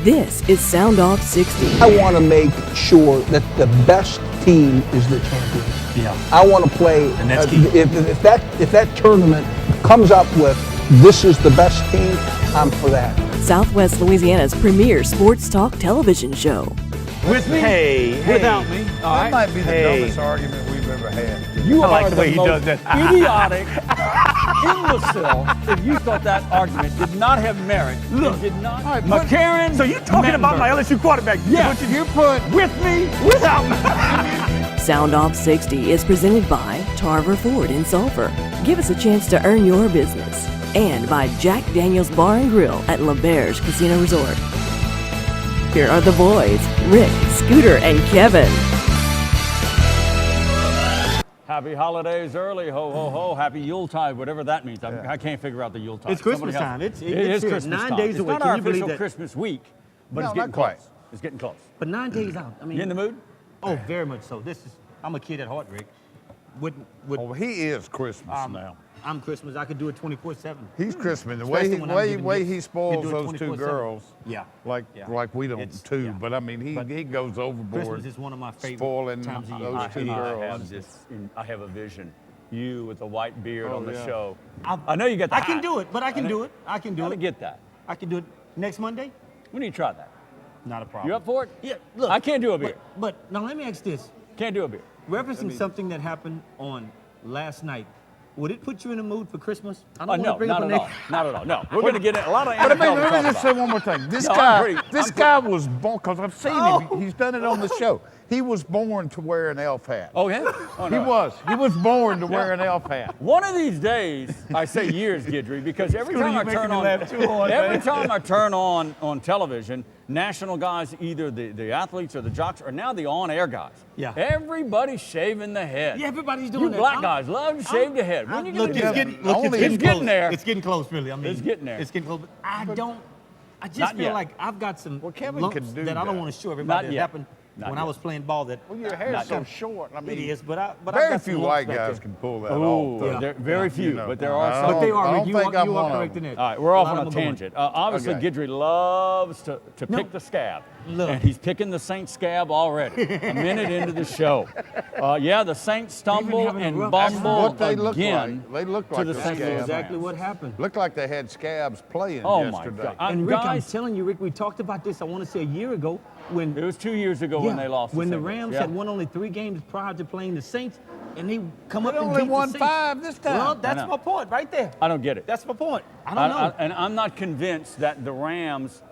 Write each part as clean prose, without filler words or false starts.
This is Soundoff60. I want to make sure that the best team is the champion. Yeah. I want to play. And that's key. If that tournament comes up with this is the best team, I'm for that. Southwest Louisiana's premier sports talk television show. With me? Hey. Without me? All That right. might be the dumbest argument we've ever had. You I are like the the way he most does that. idiotic imbecile if you thought that argument did not have merit. Look, did not. All right, McCarron. So you're talking about my LSU quarterback? Yeah. What you put With me, without me. Soundoff60 is presented by Tarver Ford in Sulphur. Give us a chance to earn your business. And by Jack Daniel's Bar and Grill at Lauberge Casino Resort. Here are the boys, Rick, Scooter, and Kevin. Happy holidays early, ho, ho, ho. Happy Yuletide, whatever that means. I can't figure out the Yuletide. It's Christmas Somebody time. else- It is is Christmas 9 time. days It's away. not Can our you believe official that? Christmas week, but No, it's getting not quite. close. It's getting close. But 9 days out. I mean, You in the mood? Oh, very much so. I'm a kid at heart, Rick. With Oh, he is Christmas now. I'm Christmas. I could do it 24/7. He's Christmas. The Especially when I'm giving way gifts, he you spoils do it those two 24/7. girls. Yeah. Like we don't It's- too. yeah. But I mean, But he goes overboard. Christmas is one of my favorite spoiling times of year. those two girls. I have a vision. You with the white beard Oh, on the yeah. show. I know you got the I can hat. do it, but I can do it. I can do Gotta it. get that. I can do it next Monday. We need to try that. Not a problem. You up for it? Yeah. Look, I can't do a beer. But now let me ask this: Can't do a beer. referencing something that happened on last night, would it put you in the mood for Christmas? I don't No, want to bring not up a at name. all. Not at all. No, we're going to get in a lot of But I NFL mean, to let me talk just say about. one more thing. This No, guy was born, because I've seen him. He's done it on the show. He was born to wear an elf hat. Oh, yeah? Oh, He no. was born to wear an elf hat. One of these days, I say years, Gidry, because every Scooter, time I you're turn making me on, laugh too hard, every man. time I turn on television, national guys, either the athletes or the jocks, or now the on-air guys. Yeah. Everybody's shaving the head. Yeah, everybody's doing You that. black guys love to shave the head. When you Look, gonna it's do getting, that? look, Only- it's It's getting close. there. It's getting close, really. I mean, It's getting there. It's getting close. But I just Not feel yet. like I've got some Kevin lumps can do that I don't that. want to show Not everybody that yet. happened Not when yet. I was playing ball. That Well, your hair's so yet. short. I it mean, is, but I've very got few some white lumps back guys there. can pull that Oh, off. though. they're very few, You know. but there are I some. But they don't- are. I Rick. don't You think are, I'm you one are of correct them. in that. All right, we're off A lot on a of them are going. tangent. Obviously, Okay. Gidry loves to No. pick the scab. Look. And he's picking the Saints scab already, a minute into the show. Yeah, the Saints stumble having a and rough That's bumble what they look again. like. They look to like the the Saints scabs. Louis Exactly fans. what happened. Looked like they had scabs playing Oh, my yesterday. God. And Rick, I'm Guys, telling you, Rick, we talked about this, I want to say a year ago when it was 2 years ago when they lost. to when the St. Louis. Rams Yeah. had won only 3 games prior to playing the Saints, and they come up They and only beat won the Saints. 5 this time. Well, that's know. my point right there. I don't get it. That's my point. I don't know. And I'm not convinced that the Rams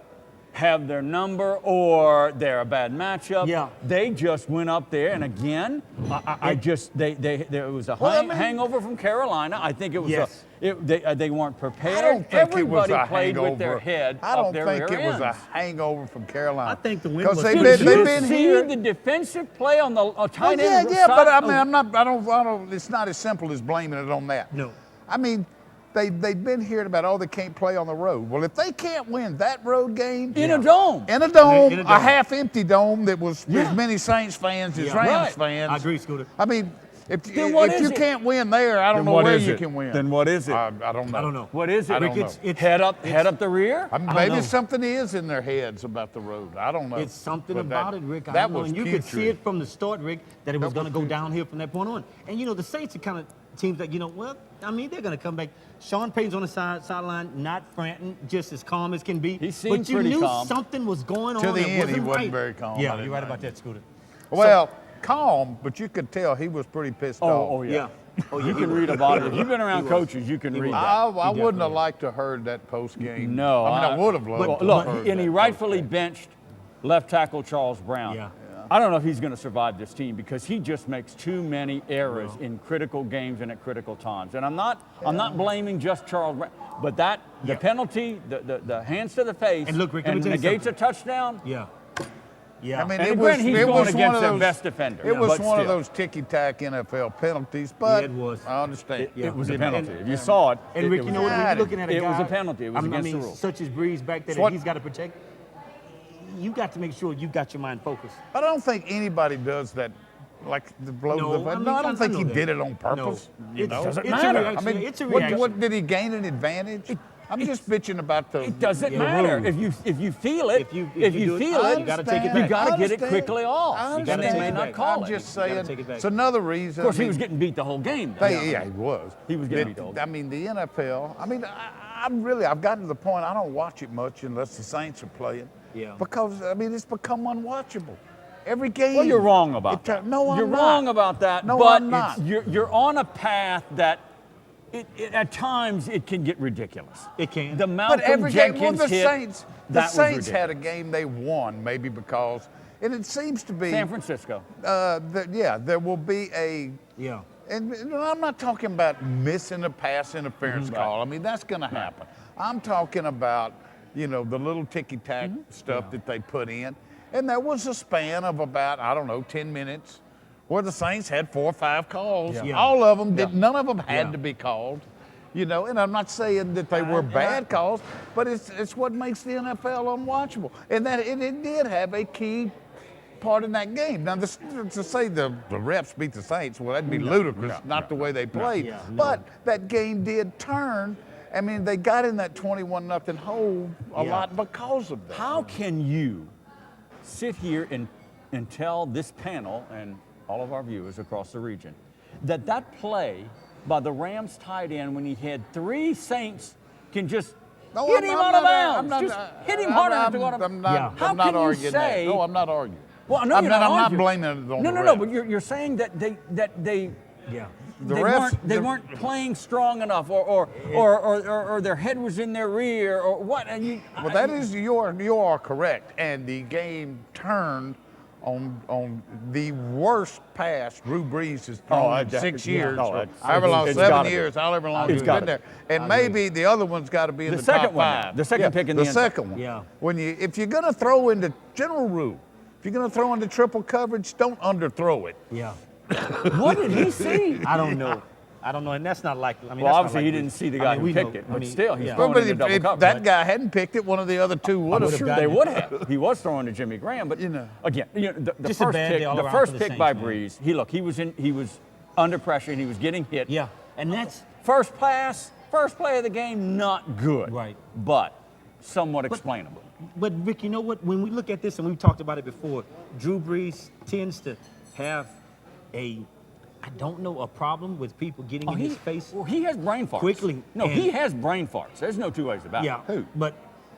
have their number or they're a bad matchup. Yeah. They just went up there, and again, there was a Well, I mean- hangover from Carolina. I think it was Yes. they weren't prepared. I don't think it was Everybody a played hangover. with their head I up don't their think rear it was a ends. hangover from Carolina. I think the win because was- they've Did been, Did you they've been see here. the defensive play on the tight Yeah, end? yeah, but I side? mean, I'm not. I don't. It's not as simple as blaming it on that. No. I mean, they've been hearing about they can't play on the road. Well, if they can't win that road game In a dome. in a dome, In a a dome. half-empty dome that was Yeah. as many Saints fans as Yeah. Rams Right. fans. I agree, Scooter. I mean, if Then what if is you it? can't win there, I don't know where you can win. Then what is it? I don't know. I don't know. What is it? I don't know. It's head up the rear? I mean, I don't maybe know. something is in their heads about the road. I don't know. It's something But about it, Rick. I That don't know. was And you could see putrid. it from the start, Rick, that it was That going to was go putrid. downhill from that point on. And, you know, the Saints are kind of teams that, I mean, they're going to come back. Sean Payton's on the sideline, not frantic, just as calm as can be. He seemed but you pretty knew calm. something was going To on the that end, he wasn't wasn't right. very calm. I Yeah, didn't you're right know. about that, Scooter. Well, calm, but you could tell he was pretty pissed off. Oh, yeah. Yeah. Oh, You can read about it. If you've been around coaches, you can read that. I wouldn't definitely have liked to heard that post game. No. I mean, I would have loved Well, to look, have heard and he that rightfully post-game. benched left tackle Charles Brown. Yeah. I don't know if he's going to survive this team because he just makes too many errors in critical games and at critical times. And I'm not blaming just Charles Brown, but the penalty, the hands to the face, And look, Rick, let me tell you negates a something. touchdown. Yeah. Yeah. I mean, And it granted, was, he's it going was against one of their those, best defender. It was but one of still. those ticky-tack NFL penalties, but Yeah, it was. I understand. It was a And- penalty. and- If you saw it, And it Rick, was you know what? When bad. you're looking at a It guy, was a penalty. It was against the rules. Such as Breeze back there What- that he's got to protect. You got to make sure you got your mind focused. I don't think anybody does that, like the blow. No, the, I mean, no, I don't think know he that. did it on purpose. No. You It's- know? it's a matter. reaction. I mean, It's a reaction. what did he gain an advantage? I'm just bitching about the. It doesn't matter rules. if you feel it. If you feel do it, you gotta take it you back. got to get it understand. quickly off. I And they understand. may not call I'm it. just You gotta saying. take it back. It's another reason. Of course, he was getting beat the whole game. Though. Yeah, he was. He was getting beat the whole game. I mean, the NFL. I mean, I've gotten to the point I don't watch it much unless the Saints are playing. Yeah. Because I mean, it's become unwatchable. Every game. Well, you're wrong about that. No, I'm You're not. wrong about that. No, but I'm not. You're on a path that at times it can get ridiculous. It can. The Malcolm But every game, Jenkins the hit, Saints, that was Saints had a ridiculous. game they won maybe because, and it seems to be. San Francisco. There will be a. Yeah. And I'm not talking about missing a pass interference Mm-hmm. call. I mean, that's going to happen. I'm talking about, the little ticky-tack Mm-hmm. stuff that they put in. And there was a span of about, 10 minutes where the Saints had 4 or 5 calls. Yeah. All of them, none of them had Yeah. to be called. And I'm not saying that they were bad calls, but it's what makes the NFL unwatchable. And that it did have a key part in that game. Now, to say the refs beat the Saints, well, that'd be ludicrous, not the way they played. Yeah, no. But that game did turn. I mean, they got in that 21-0 hole a Yeah. lot because of that. How can you sit here and tell this panel and all of our viewers across the region that play by the Rams tight end when he had 3 Saints can just hit him out of bounds? Just hit him hard enough to go out of bounds. Yeah. I'm not arguing that. No, I'm not arguing. Well, no, I'm you're not arguing. blaming it on the No, refs. but you're saying that they Yeah. The refs- they the- weren't playing strong enough, or their head was in their rear, or what? And Well, that is you are correct, and the game turned on the worst pass Drew Brees has thrown in 6 years, no, or it's- however long, it's 7 gotta be. years, however long It's he's gotta been there, be. and maybe the other one's got to be in The the, second top one, 5. the second pick in the the end zone. second one. Yeah. If you're going to throw into general rule, if you're going to throw into triple coverage, don't underthrow it. Yeah. what did he see? I don't know. And that's not likely. I mean, Well, that's not obviously he like didn't see the guy who we picked know. it, but still, he's yeah. throwing But into double if coverage. that guy hadn't picked it, one of the other two would have. would've They gotten would have. He was throwing to Jimmy Graham, but again, the Just a first bad pick, day all the around first for the pick by Saints, man. Breeze. He was under pressure and he was getting hit. Yeah. And that's First play of the game, not good. Right. But somewhat explainable. But Rick, you know what? When we look at this, and we've talked about it before, Drew Brees tends to have a problem with people getting in his face. Well, he has brain farts. Quickly, No, and- he has brain farts. There's no two ways about Yeah. it. Who? But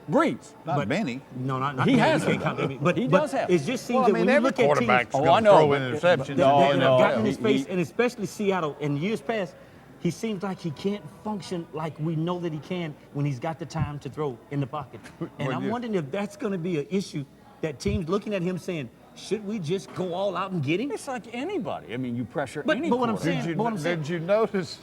Breeze. Not many. no, not He many. has You can't them. count them. But He but does have it just seems Well, I that mean, when you every look at quarterback's teams, Oh, I going to know, throw but- interceptions. No, that have no, gotten in he- his face, he- and especially Seattle in years past, he seems like he can't function like we know that he can when he's got the time to throw in the pocket. And I'm wondering if that's going to be an issue that teams looking at him saying, should we just go all out and get him? It's like anybody. I mean, you pressure But- any but what I'm quarterback. saying- But what I'm saying- Did you notice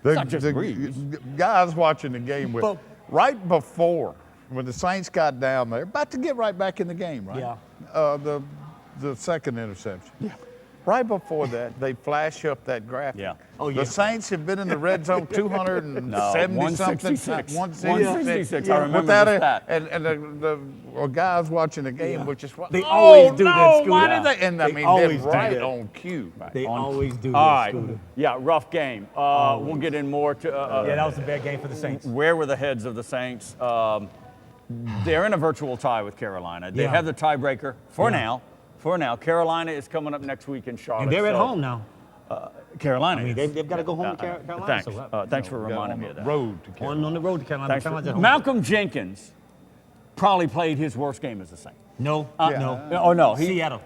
not just Breeze. guys watching the game with But- right before when the Saints got down there, about to get right back in the game, right? Yeah. The second interception. Yeah. Right before that, they flash up that graphic. Yeah. Oh, yeah. The Saints have been in the red zone 270 something 166. 166. I remember Without the a- stat. And the guys watching the game Yeah. were just, They oh, always do that, no, Scooter. why did they? And I They mean, always they're do right that. on cue. They always do All that, right. Scooter. Yeah, rough game. We'll get in more to Yeah, that was a bad game for the Saints. where were the heads of the Saints. They're in a virtual tie with Carolina. They Yeah. have the tiebreaker for Yeah. now. For now, Carolina is coming up next week in Charlotte. And they're at so- home now. Carolina. I mean, is. they've got to go home to Carolina. Thanks. So, Thanks for reminding me of that. Road to Carolina. on the road to Carolina. Thanks Carolina's for, at home. Malcolm Jenkins probably played his worst game as a Saint. No, Yeah. no. Oh no, he. Seattle.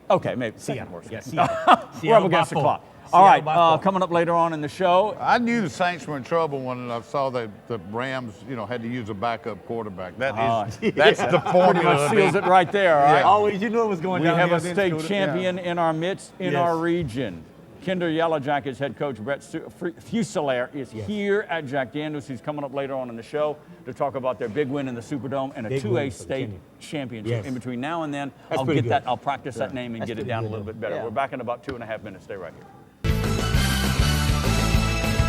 Okay, maybe second Seattle. worst. Yeah, game. Seattle. We're up Seattle by against the 4. clock. All right, Seattle by 4. coming up later on in the show. I knew the Saints were in trouble when I saw that the Rams, had to use a backup quarterback. That's the Pretty formula. much seals it right there. All right. Always, you knew it was going We down. have a then, state Scooter. champion in our midst, in Yes. our region. Kinder Yellow Jackets head coach Brett Fuselaire is here at Jack Daniels. He's coming up later on in the show to talk about their big win in the Superdome and a Big 2A win for the state Kenny. championship. Yes. In between now and then, That's I'll pretty get that. good. I'll practice that name and That's get it pretty down a good, little though. bit better. Yeah. We're back in about 2.5 minutes. Stay right here.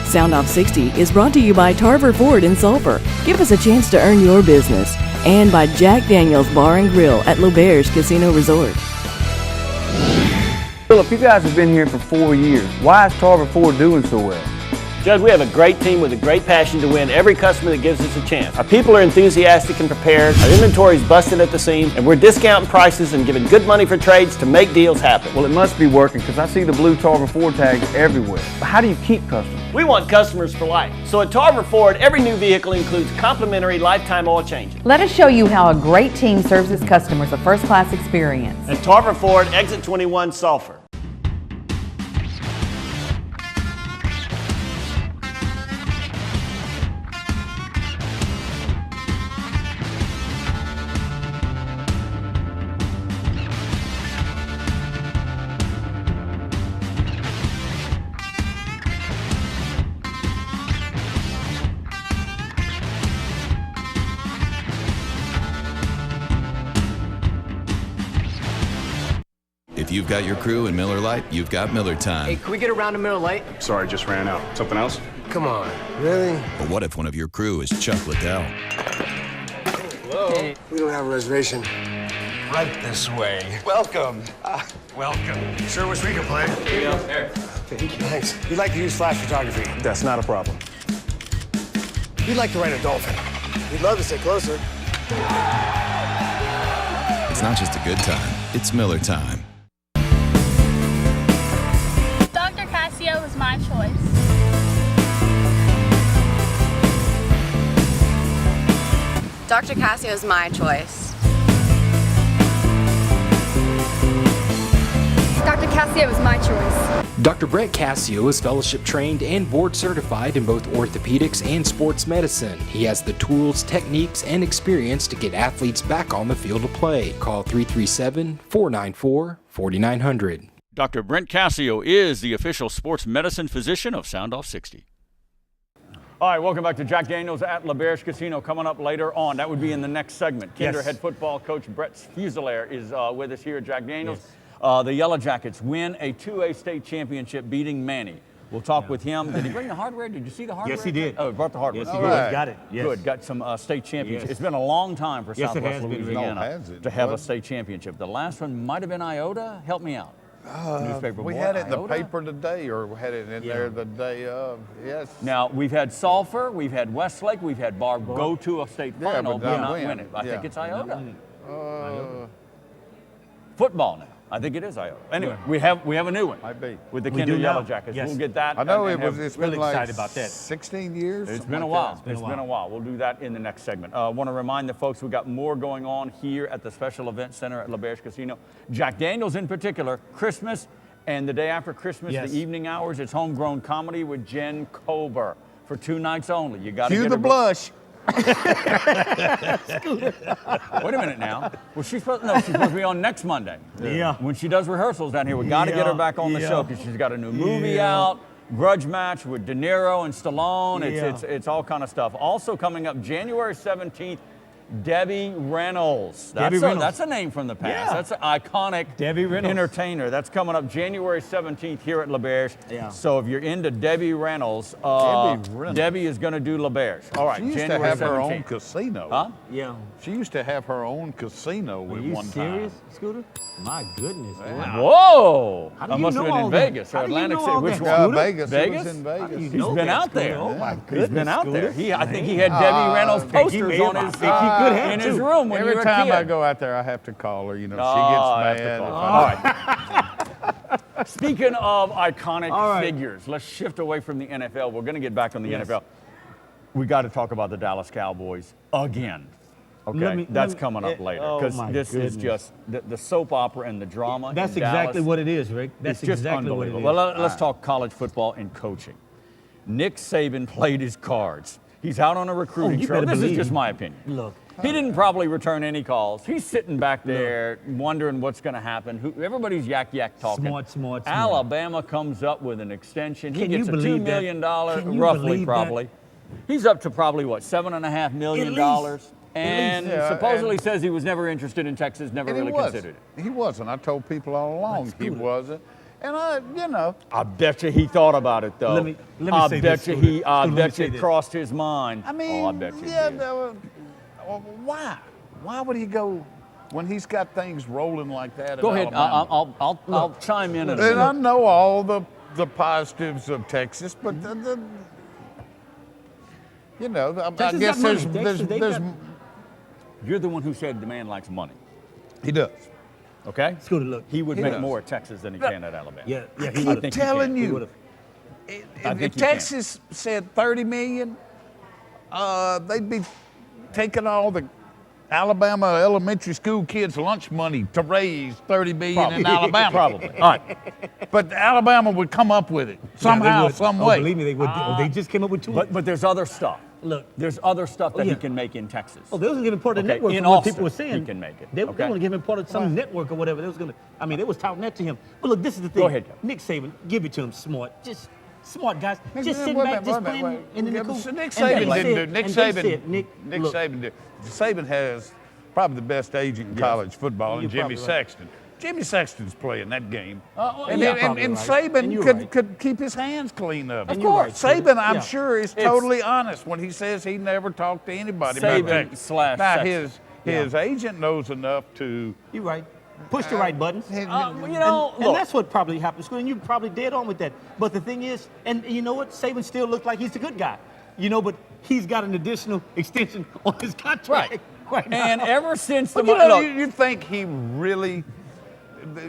Soundoff60 is brought to you by Tarver Ford in Sulphur. Give us a chance to earn your business. And by Jack Daniels Bar and Grill at Lauberge Casino Resort. Philip, you guys have been here for 4 years. Why is Tarver Ford doing so well? Judge, we have a great team with a great passion to win every customer that gives us a chance. Our people are enthusiastic and prepared, our inventory is busted at the seams, and we're discounting prices and giving good money for trades to make deals happen. Well, it must be working because I see the blue Tarver Ford tags everywhere. But how do you keep customers? We want customers for life. So at Tarver Ford, every new vehicle includes complimentary lifetime oil changes. Let us show you how a great team serves its customers a first-class experience. At Tarver Ford, exit 21 Sulphur. If you've got your crew in Miller Lite, you've got Miller time. Hey, can we get a round of Miller Lite? Sorry, just ran out. Something else? Come on, really? But what if one of your crew is Chuck Liddell? Hello? Hey. We don't have a reservation. Right this way. Welcome. Welcome. Sure wish we could play. Here you go. Here. Thank you. Thanks. We'd like to use flash photography. That's not a problem. We'd like to ride a dolphin. We'd love to stay closer. It's not just a good time, it's Miller time. Dr. Casio was my choice. Dr. Casio is my choice. Dr. Casio was my choice. Dr. Brett Casio is fellowship trained and board certified in both orthopedics and sports medicine. He has the tools, techniques, and experience to get athletes back on the field of play. Call 337-494-4900. Dr. Brent Casio is the official sports medicine physician of Soundoff60. All right, welcome back to Jack Daniels at Lauberge Casino. Coming up later on, that would be in the next segment. Kinder head football coach Brett Fuselaar is with us here at Jack Daniels. The Yellow Jackets win a 2A state championship beating Manny. We'll talk with him. Did he bring the hardware? Did you see the hardware? Yes, he did. Oh, he brought the hardware. Yes, he did. Got it. Yes. Good. Got some state championship. It's been a long time for Southwest Louisiana to have a state championship. The last one might have been Iota. Help me out. Newspaper we boy, had it in Iota? the paper today, or we had it in there the day of. Yes. Now, we've had Sulphur, we've had Westlake, we've had Barb go to a state final, but not win it. I think it's Iota. Football now. I think it is Iota. Anyway, we have a new one. Might be. With the Kinder Yellow Jackets. Yes. We'll get that. I know it's really been like excited about that. 16 years. It's been a while. It's been a while. We'll do that in the next segment. I want to remind the folks we've got more going on here at the Special Event Center at Lauberge Casino. Jack Daniels in particular, Christmas and the day after Christmas, the evening hours, it's homegrown comedy with Jen Kober for 2 nights only. You got to get the blush. Wait a minute now. Well, she's supposed to be on next Monday. Yeah. When she does rehearsals down here, we got to get her back on the show because she's got a new movie out, Grudge Match with De Niro and Stallone. It's all kind of stuff. Also coming up January 17th, Debbie Reynolds. That's a name from the past. Yeah. That's an iconic Debbie Reynolds. entertainer. That's coming up January 17th here at Lauberge. Yeah. So if you're into Debbie Reynolds, Debbie is going to do Lauberge. All right, She used January to have 17th. her own casino. Huh? Yeah. She used to have her own casino Are at you one serious, time. Scooter? My goodness. Wow. Whoa! How do I you must have know been all in that? Vegas How or do you Atlantic know City. all Which that, one? Scooter? Vegas. It Vegas? was in Vegas. You He's know been that, out there. Scooter. Oh my goodness, He's been out there. Scooter. I think he had Debbie Reynolds posters on his in his room when you Every were a time kid. I go out there, I have to call her. You know, Oh, she I gets have to mad. call her. All right. Speaking of iconic figures, let's shift away from the NFL. We're going to get back on the NFL. We got to talk about the Dallas Cowboys again. Okay, that's coming up later because this is just the soap opera and the drama. That's in exactly Dallas. what it is, Rick. That's It's just exactly what it is. unbelievable. Well, let's talk college football and coaching. Nick Saban played his cards. He's out on a recruiting trail. This is just my opinion. Look. He didn't probably return any calls. He's sitting back there wondering what's going to happen. Everybody's yak talking. Smart. Alabama comes up with an extension. He Can gets you a $2 believe million, that? Can you roughly believe probably. that? He's up to probably, what, $7.5 million? And supposedly says he was never interested in Texas, never really considered it. He wasn't. I told people all along he wasn't. And I bet you he thought about it though. Let me I say bet this, you Scooter. I Scooter, bet let me you say it crossed his mind. I mean, I bet you. Why? Why would he go when he's got things rolling like that? Go ahead. I'll chime in. And I know all the positives of Texas, but You know, I Texas guess got money. there's You're the one who said the man likes money. he does. Okay? Scooter, look. He would He make does. more at Texas than he can at Alabama. Yeah, I he keep would've. telling He you, would've. if Texas said 30 million, they'd be taking all the Alabama elementary school kids' lunch money to raise 30 million in Alabama. Probably. All right. But Alabama would come up with it somehow, some way. Believe me, they would. They just came up with 2. But there's other stuff. Look, there's other stuff that yeah. he can make in Texas. Oh, they was gonna give him part of the network. In from what Austin, people were saying. he can make it. They were gonna give him part of some network or whatever. They was gonna. I mean, they was touting that to him. But look, this is the thing. Go ahead, Kevin. Nick Saban, give it to him. Smart, just smart guys. Just Wait sitting a back, minute, just wait a minute, playing in the wait. cool. So Nick And Saban they didn't do. said- Nick and they Saban. said, Nick look, Saban did. Saban has probably the best agent in college football, and You're Jimmy probably right. Sexton. Jimmy Sexton's playing that game, yeah, and probably right. Saban And you're could right. could keep his hands clean of it. And you're right, Saban, I'm yeah. sure, is totally honest when he says he never talked to anybody about Saban Texas. slash Now Sexton. his agent knows enough to. You're right. Push the right buttons. You know, And look, that's what probably happened, Scooter, and you're probably dead on with that. But the thing is, and you know what? Saban still looks like he's the good guy. You know, but he's got an additional extension on his contract right now. and ever since the But you know, look, you think he really,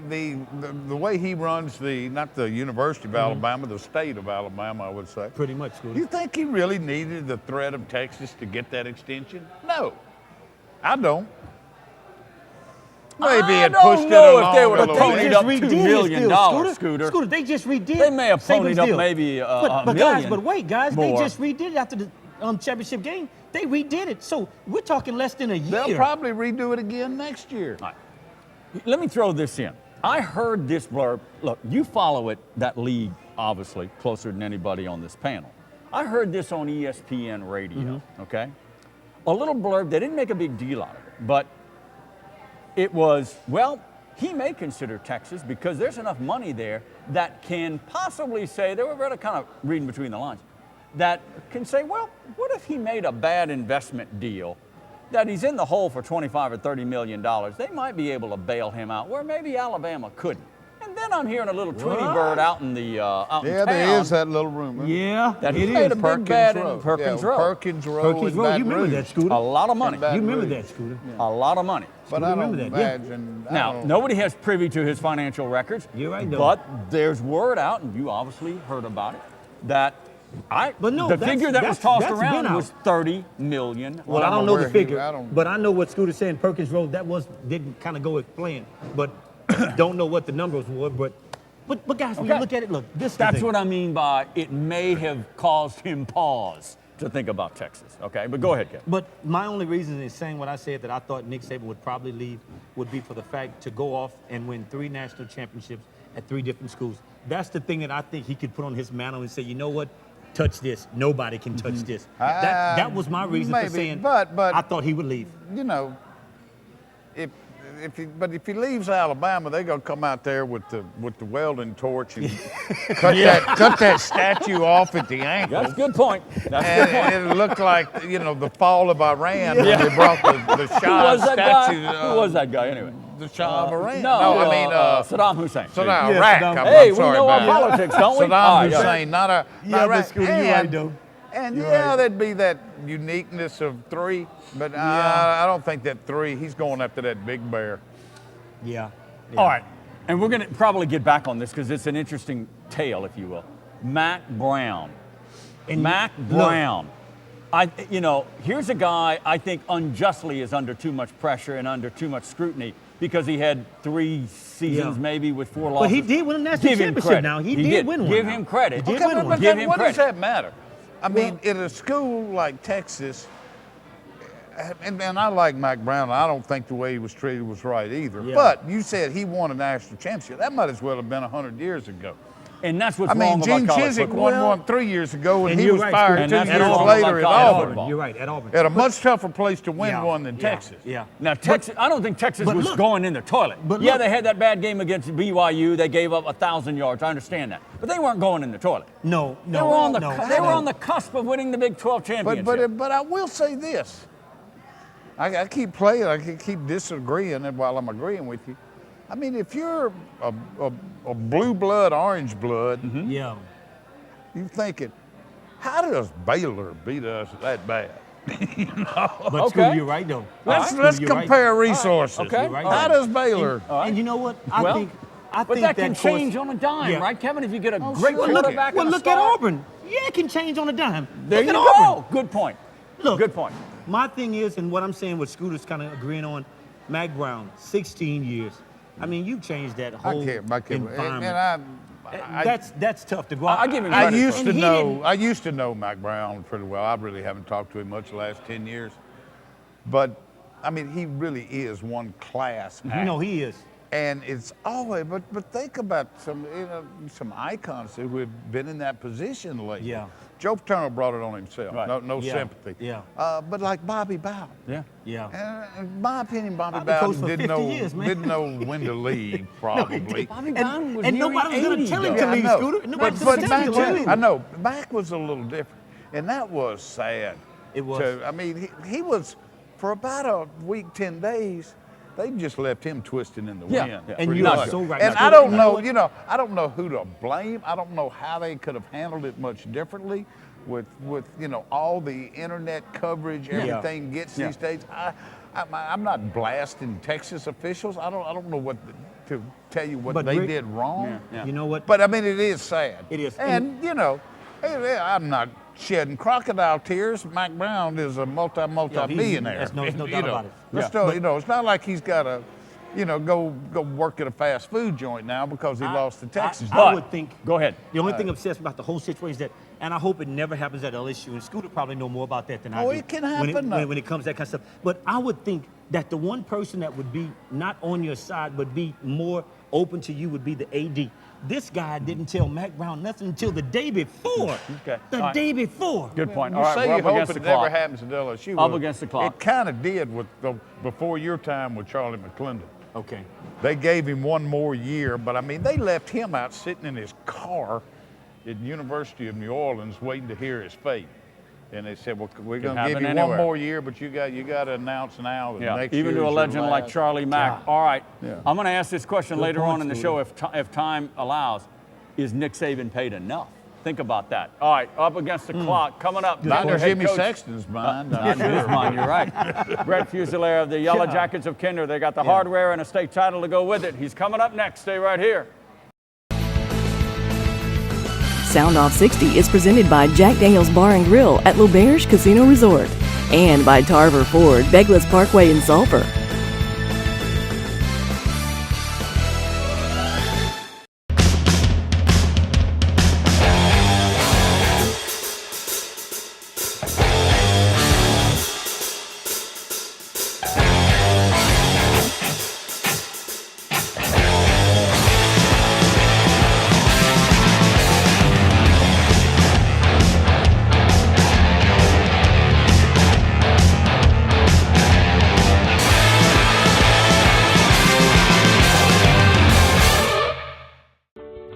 the way he runs not the University of Alabama, the state of Alabama, I would say. Pretty much, Scooter. You think he really needed the threat of Texas to get that extension? No, I don't. Maybe I it pushed don't it know along if they would have a little ponied bit. up $2 million, Scooter. Scooter, they just redid. They may have Saban's ponied up deal. maybe a but million guys, but wait, guys, more. they just redid it after the championship game. They redid it, so we're talking less than a year. They'll probably redo it again next year. All right. Let me throw this in. I heard this blurb. Look, you follow that league, obviously, closer than anybody on this panel. I heard this on ESPN radio, okay? A little blurb, they didn't make a big deal out of it, but it was, well, he may consider Texas because there's enough money there that can possibly say, they were really kind of reading between the lines, that can say, well, what if he made a bad investment deal that he's in the hole for $25 or $30 million? They might be able to bail him out where maybe Alabama couldn't. And then I'm hearing a little Tweety bird out in the out in town. There is that little rumor. Yeah, that he made a big bet in Perkins Road. Perkins Road. Perkins Road, you remember that, Scooter? A lot of money. You remember that, Scooter? A lot of money. But I don't remember that, imagine. Now, nobody has privy to his financial records. You're right, though. But there's word out, and you obviously heard about it, that the figure that was tossed around was $30 million. Well, I don't know the figure, I don't- but I know what Scooter's saying. Perkins Road, didn't kind of go as planned, but don't know what the numbers were. But guys, when you look at it, look, That's what I mean by it may have caused him pause to think about Texas. Okay, but go ahead, Kevin. But my only reason in saying what I said that I thought Nick Saban would probably leave would be for the fact to go off and win 3 national championships at 3 different schools. That's the thing that I think he could put on his mantle and say, you know what? Touch this. Nobody can touch this. That was my reason for saying but I thought he would leave. You know, if he leaves Alabama, they're gonna come out there with the welding torch and cut that statue off at the ankle. That's a good point. It'll look like the fall of Iran when they brought the Shah statue. Who was that guy anyway? The Shah of Iran. No, I mean Saddam Hussein. Iraq. Hey, I'm sorry we know about our it. politics, don't we? Saddam Hussein, not Iraq. Scooter, you're right, though. And there'd be that uniqueness of 3, but I don't think that 3. He's going after that big bear. Yeah. All right, and we're going to probably get back on this because it's an interesting tale, if you will. Mac Brown. Brown. Here's a guy I think unjustly is under too much pressure and under too much scrutiny because he had 3 seasons maybe with 4 losses. But he did win a national championship now. He did win one. Give him credit. He did win one. Give him what credit. does that matter? I mean, in a school like Texas, and I like Mac Brown. I don't think the way he was treated was right either. Yeah. But you said he won a national championship. That might as well have been 100 years ago. And that's what's I mean, wrong about Gene college Chizik football. won one 3 years ago, and he you're was right, fired Scooter. 2 And years that's later wrong at about college Auburn. football. You're right, at Auburn. At a much tougher place to win one than yeah, Texas. Yeah. Now, Texas, I don't think Texas was going in the toilet. But yeah, look- they had that bad game against BYU. They gave up 1,000 yards. I understand that. But they weren't going in the toilet. No. They were on the cusp of winning the Big 12 championship. But I will say this. I keep playing. I can keep disagreeing while I'm agreeing with you. I mean, if you're a blue blood, orange blood, Yeah. you're thinking, how does Baylor beat us that bad? You know? But Scooter, you're right though. Let's compare resources. Okay. You're right. How does Baylor? And you know what? I think but that can change on a dime, right, Kevin? If you get a great quarterback. Well, look at Auburn. Yeah, it can change on a dime. There Look you at go. Auburn. Good point. Look, good point. My thing is, and what I'm saying, what Scooter's kind of agreeing on, Mac Brown, 16 years. I mean, you changed that whole environment. That's tough to go out. I give him I credit. used to know Mac Brown pretty well. I really haven't talked to him much the last 10 years. But, I mean, he really is one class act. You know he is. And it's always, but think about some icons who have been in that position lately. Yeah. Joe Paterno brought it on himself. Right. No sympathy. Yeah. But like Bobby Bowden. Yeah. Yeah. In my opinion, Bobby Bowden didn't know when to leave, probably. Bobby Bowden was and nobody was going to tell him to leave, Scooter. Nobody was going to tell him to leave. I know. Mac was a little different. And that was sad. It was. I mean, he was, for about a week, 10 days, they just left him twisting in the wind. Yeah. And you're so right. And I don't know, I don't know who to blame. I don't know how they could have handled it much differerently with all the internet coverage, everything gets these days. I'm not blasting Texas officials. I don't know what to tell you what they did wrong. You know what? But I mean, it is sad. It is. And I'm not shedding crocodile tears. Mac Brown is a multi-millionaire. There's no doubt about it. But still, it's not like he's got to, go work at a fast food joint now because he lost to Texas. I would think. Go ahead. The only thing obsessed about the whole situation is that, and I hope it never happens at LSU. And Scooter probably know more about that than I do. It can happen. When it comes to that kind of stuff. But I would think that the one person that would be not on your side, but be more open to you would be the AD. This guy didn't tell Mac Brown nothing until the day before. Okay. The day before. Good point. You All right, say we're you up hope against it the clock. never happens at LSU. Up against the clock. It kind of did before your time with Charlie McClendon. Okay. They gave him one more year, but I mean, they left him out sitting in his car at the University of New Orleans waiting to hear his fate. And they said, well, we're going to give you one more year, but you got to announce now that next year even to a legend like Charlie Mack. All right. Yeah. I'm going to ask this question later on in the show if time allows. Is Nick Saban paid enough? Think about that. All right, up against the clock, coming up. Not in Jimmy Sexton's mind. Not in his mind, you're right. Brett Fusilier of the Yellow Jackets of Kinder. They got the hardware and a state title to go with it. He's coming up next. Stay right here. Soundoff60 is presented by Jack Daniel's Bar and Grill at Lauberge Casino Resort and by Tarver Ford, Douglas Parkway in Sulphur.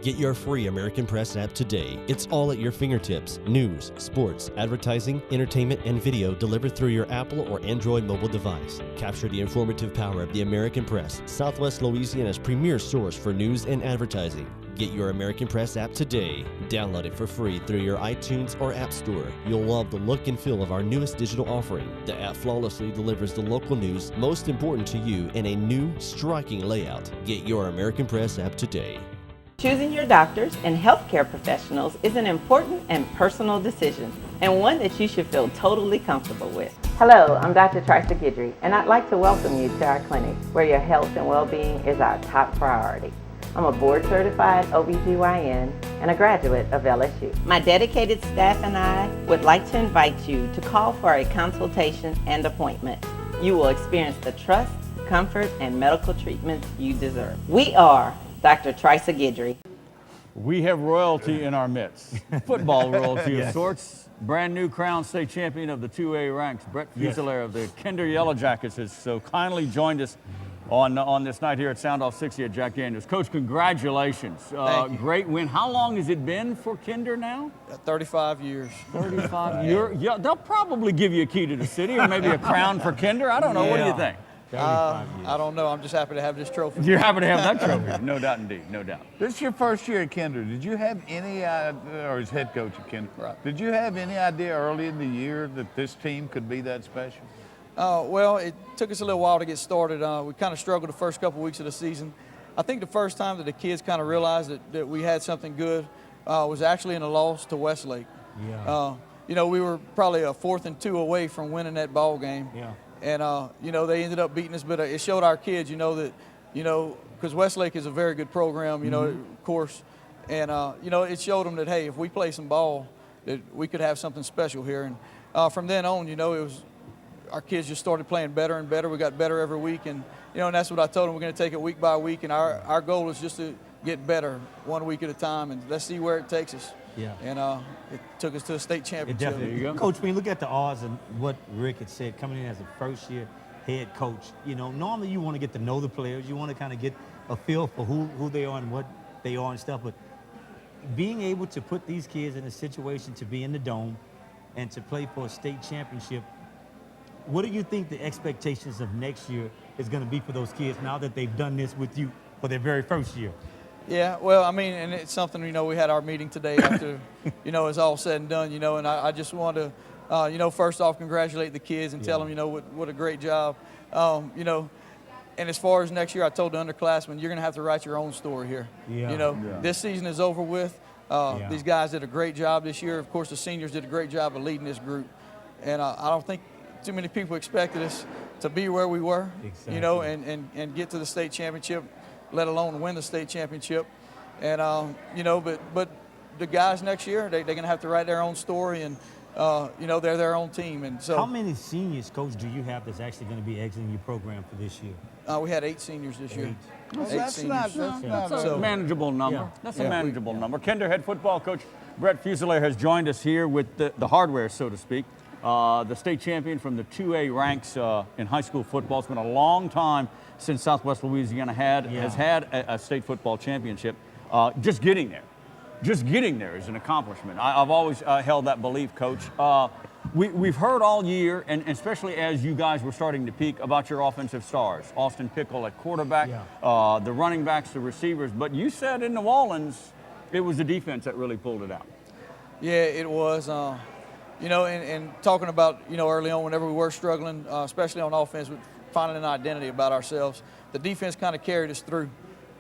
Get your free American Press app today. It's all at your fingertips. News, sports, advertising, entertainment, and video delivered through your Apple or Android mobile device. Capture the informative power of the American Press, Southwest Louisiana's premier source for news and advertising. Get your American Press app today. Download it for free through your iTunes or App Store. You'll love the look and feel of our newest digital offering. The app flawlessly delivers the local news most important to you in a new, striking layout. Get your American Press app today. Choosing your doctors and healthcare professionals is an important and personal decision, and one that you should feel totally comfortable with. Hello, I'm Dr. Trisa Guidry, and I'd like to welcome you to our clinic, where your health and well-being is our top priority. I'm a board-certified OBGYN and a graduate of LSU. My dedicated staff and I would like to invite you to call for a consultation and appointment. You will experience the trust, comfort, and medical treatment you deserve. We are Dr. Trisa Guidry. We have royalty in our midst. Football royalty of sorts. Brand new Crown State champion of the 2A ranks, Brett Fusilier of the Kinder Yellow Jackets, has so kindly joined us on this night here at Soundoff60 at Jack Daniels. Coach, congratulations. Great win. How long has it been for Kinder now? 35 years. 35 years. Yeah, they'll probably give you a key to the city or maybe a crown for Kinder. I don't know. What do you think? years. I don't know. I'm just happy to have this trophy. You're happy to have that trophy. No doubt indeed. No doubt. This is your first year at Kinder. Did you have any, or as head coach at Kinder, right. Did you have any idea early in the year that this team could be that special? Well, it took us a little while to get started. We kind of struggled the first couple weeks of the season. I think the first time that the kids kind of realized that we had something good was actually in a loss to Westlake. Yeah. You know, we were probably a 4th and 2 away from winning that ball game. Yeah. And, you know, they ended up beating us, but it showed our kids, you know, that, you know, because Westlake is a very good program, you know, of course. And, you know, it showed them that, hey, if we play some ball, that we could have something special here. And from then on, you know, it was our kids just started playing better and better. We got better every week. And, you know, and that's what I told them. We're going to take it week by week. And our goal is just to get better 1 week at a time. And let's see where it takes us. Yeah. And it took us to a state championship. It definitely. There you go. Coach, when you look at the odds and what Rick had said, coming in as a first-year head coach, you know, normally you want to get to know the players. You want to kind of get a feel for who they are and what they are and stuff. But being able to put these kids in a situation to be in the Dome and to play for a state championship, what do you think the expectations of next year is going to be for those kids now that they've done this with you for their very first year? Yeah, well, I mean, and it's something, you know, we had our meeting today after, you know, it's all said and done, you know, and I just want to, you know, first off, congratulate the kids and tell them, you know, what a great job. You know, and as far as next year, I told the underclassmen, you're going to have to write your own story here. Yeah. You know, this season is over with. These guys did a great job this year. Of course, the seniors did a great job of leading this group. And I don't think too many people expected us to be where we were, you know, and get to the state championship, let alone win the state championship. And, you know, but the guys next year, they're going to have to write their own story, and, you know, they're their own team. And so, how many seniors, Coach, do you have that's actually going to be exiting your program for this year? We had 8 seniors this year. That's not a manageable number. That's a manageable number. Kinder head football coach Brett Fuselier has joined us here with the hardware, so to speak. The state champion from the 2A ranks in high school football. It's been a long time since Southwest Louisiana has had a state football championship. Just getting there is an accomplishment. I've always held that belief, Coach. We've heard all year, and especially as you guys were starting to peak, about your offensive stars. Austin Pickle at quarterback, the running backs, the receivers. But you said in New Orleans, it was the defense that really pulled it out. Yeah, it was. You know, and talking about, you know, early on, whenever we were struggling, especially on offense, with finding an identity about ourselves, the defense kind of carried us through.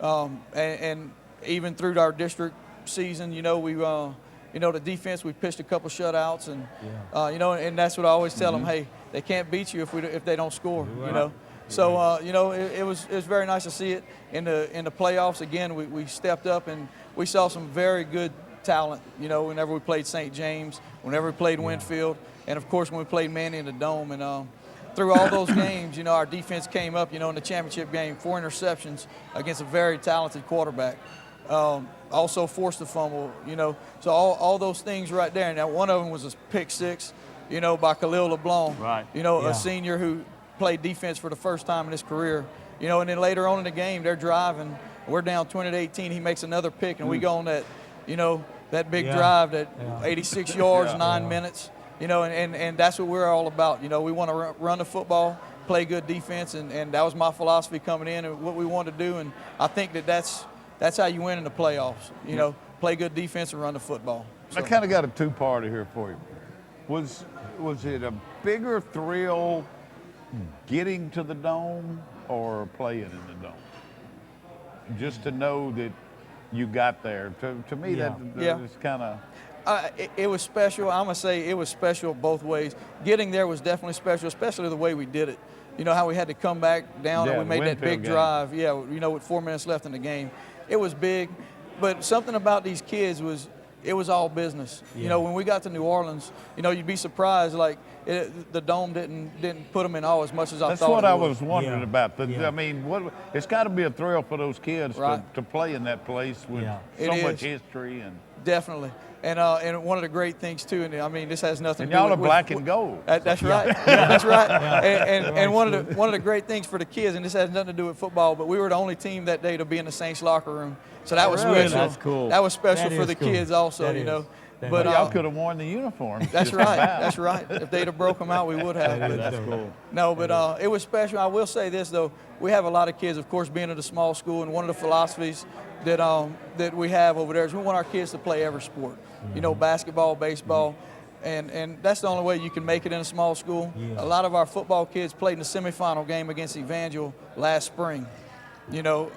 And even through our district season, you know, we, you know, the defense, we pitched a couple shutouts, and, you know, and that's what I always tell them, hey, they can't beat you if they don't score, you know. So, you know, it was very nice to see it in the playoffs. Again, we stepped up, and we saw some very good talent, you know, whenever we played St. James, whenever we played Winfield, and of course when we played Manny in the Dome. And through all those games, you know, our defense came up, you know, in the championship game, 4 interceptions against a very talented quarterback. Also forced a fumble, you know. So all those things right there. Now, one of them was a pick 6, you know, by Khalil LeBlanc, right. You know, a senior who played defense for the first time in his career. You know, and then later on in the game, they're driving. We're down 20-18. He makes another pick, and we go on that, you know, that big drive, that 86 yards, 9 minutes, you know, and that's what we're all about. You know, we want to run the football, play good defense, and that was my philosophy coming in and what we wanted to do. And I think that's how you win in the playoffs, you know, play good defense and run the football. So. I kind of got a two-parter here for you. Was it a bigger thrill getting to the Dome or playing in the Dome? Just to know that you got there. To me, that is kind of... It was special. I'm going to say it was special both ways. Getting there was definitely special, especially the way we did it. You know, how we had to come back down and we made that big drive. Yeah, you know, with 4 minutes left in the game. It was big, but something about these kids was, it was all business. You know, when we got to New Orleans, you know, you'd be surprised, like, the Dome didn't put them in awe as much as I thought. That's what I was wondering about. I mean, it's got to be a thrill for those kids to play in that place with so much history. And definitely. And one of the great things too, and I mean, this has nothing to do with... And y'all are black and gold. That's right. That's right. And one of the great things for the kids, and this has nothing to do with football, but we were the only team that day to be in the Saints locker room. So that was special. That's cool. That was special for the kids also, you know. But y'all could have worn the uniform. That's right. That's right. If they'd have broke them out, we would have. That's cool. No, but it was special. I will say this though: we have a lot of kids, of course, being at a small school, and one of the philosophies that we have over there is we want our kids to play every sport. You know, basketball, baseball. And that's the only way you can make it in a small school. Yeah. A lot of our football kids played in the semifinal game against Evangel last spring. You know,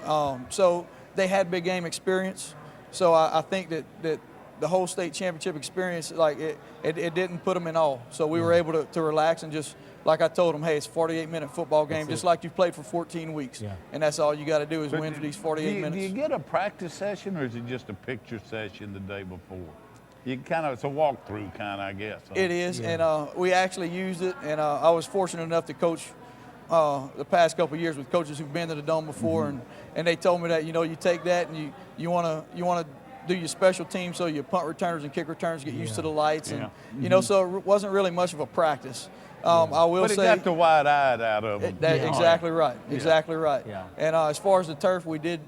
so they had big game experience. So I think that the whole state championship experience, like it didn't put them in awe. So we were able to relax and just, like I told them, hey, it's a 48-minute football game, just like you've played for 14 weeks. Yeah. And that's all you got to do is win for these 48 minutes. Do you get a practice session, or is it just a picture session the day before? You kind of, it's a walkthrough kind of, I guess. It is, and we actually used it, and I was fortunate enough to coach the past couple of years with coaches who've been to the Dome before, and they told me that, you know, you take that and you want to do your special teams, so your punt returners and kick returners get used to the lights, and you know, so it wasn't really much of a practice. I will say, but it got the wide-eyed out of them. Exactly right, exactly right. Yeah. And as far as the turf, we did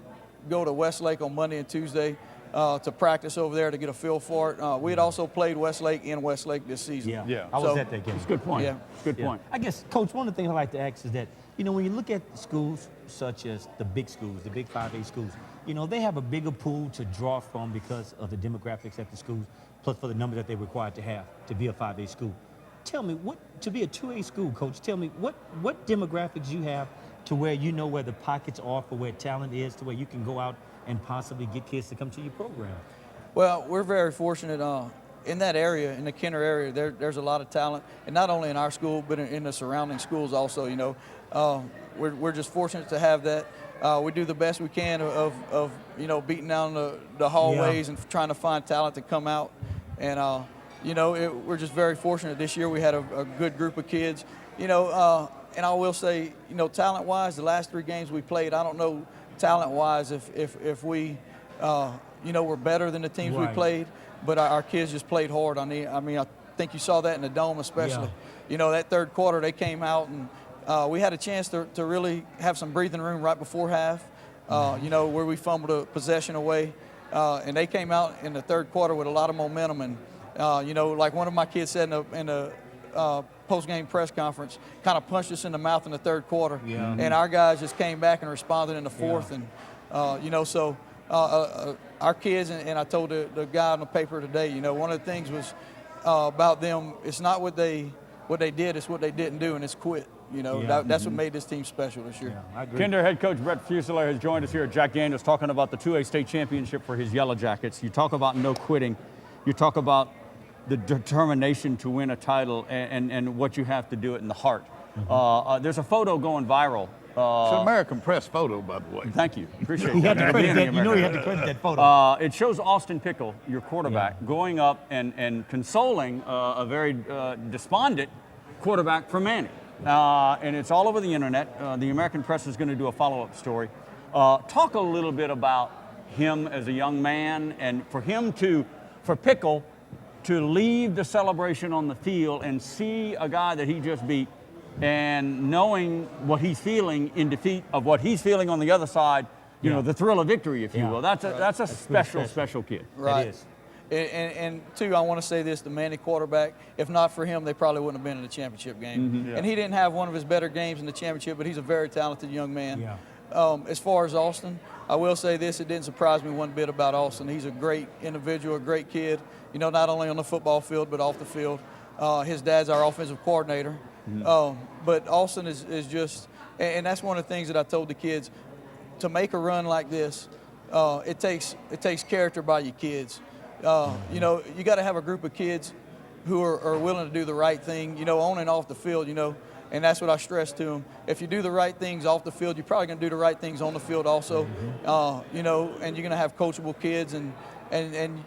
go to Westlake on Monday and Tuesday to practice over there to get a feel for it. We had also played Westlake in Westlake this season. Yeah. I was at that game. It's a good point. Yeah. Good point. I guess, Coach, one of the things I like to ask is that, you know, when you look at schools such as the big schools, the big 5A schools, you know, they have a bigger pool to draw from because of the demographics at the schools, plus for the number that they're required to have to be a 5A school. Tell me, to be a 2A school, Coach, tell me what demographics you have to where you know where the pockets are for where talent is, to where you can go out and possibly get kids to come to your program? Well, we're very fortunate in that area, in the Kenner area. There's a lot of talent, and not only in our school, but in the surrounding schools also. You know, we're just fortunate to have that. We do the best we can of you know, beating down the hallways and trying to find talent to come out. And you know, we're just very fortunate. This year we had a good group of kids. You know, and I will say, you know, talent-wise, the last 3 games we played, I don't know talent-wise if we, you know, were better than the teams we played, but our kids just played hard. I mean, I think you saw that in the Dome especially. You know, that third quarter they came out and we had a chance to really have some breathing room right before half, you know, where we fumbled a possession away. And they came out in the third quarter with a lot of momentum. And, you know, like one of my kids said in the post-game press conference, kind of punched us in the mouth in the third quarter. And our guys just came back and responded in the fourth. And, you know, so our kids, and I told the guy on the paper today, you know, one of the things was about them, it's not what they did, it's what they didn't do, and it's quit. You know, that's what made this team special this year. I agree. Kinder head coach Brett Fuselier has joined us here at Jack Daniels talking about the 2A state championship for his Yellow Jackets. You talk about no quitting. You talk about the determination to win a title and what you have to do it in the heart. There's a photo going viral. It's an American Press photo, by the way. Thank you. Appreciate it. You know you had to credit that photo. It shows Austin Pickle, your quarterback, going up and consoling a very despondent quarterback from Manny. And it's all over the internet. The American Press is going to do a follow-up story. Talk a little bit about him as a young man, and for Pickle to leave the celebration on the field and see a guy that he just beat, and knowing what he's feeling in defeat of what he's feeling on the other side, you know, the thrill of victory, if you will. That's a special kid. Right. It is. And two, I want to say this, the Manny quarterback, if not for him, they probably wouldn't have been in the championship game. And he didn't have one of his better games in the championship, but he's a very talented young man. As far as Austin, I will say this, it didn't surprise me one bit about Austin. He's a great individual, a great kid, you know, not only on the football field, but off the field. His dad's our offensive coordinator. But Austin is just, and that's one of the things that I told the kids, to make a run like this, it takes character by your kids. You know, you got to have a group of kids who are willing to do the right thing, you know, on and off the field, you know, and that's what I stress to them. If you do the right things off the field, you're probably going to do the right things on the field also, you know, and you're going to have coachable kids, and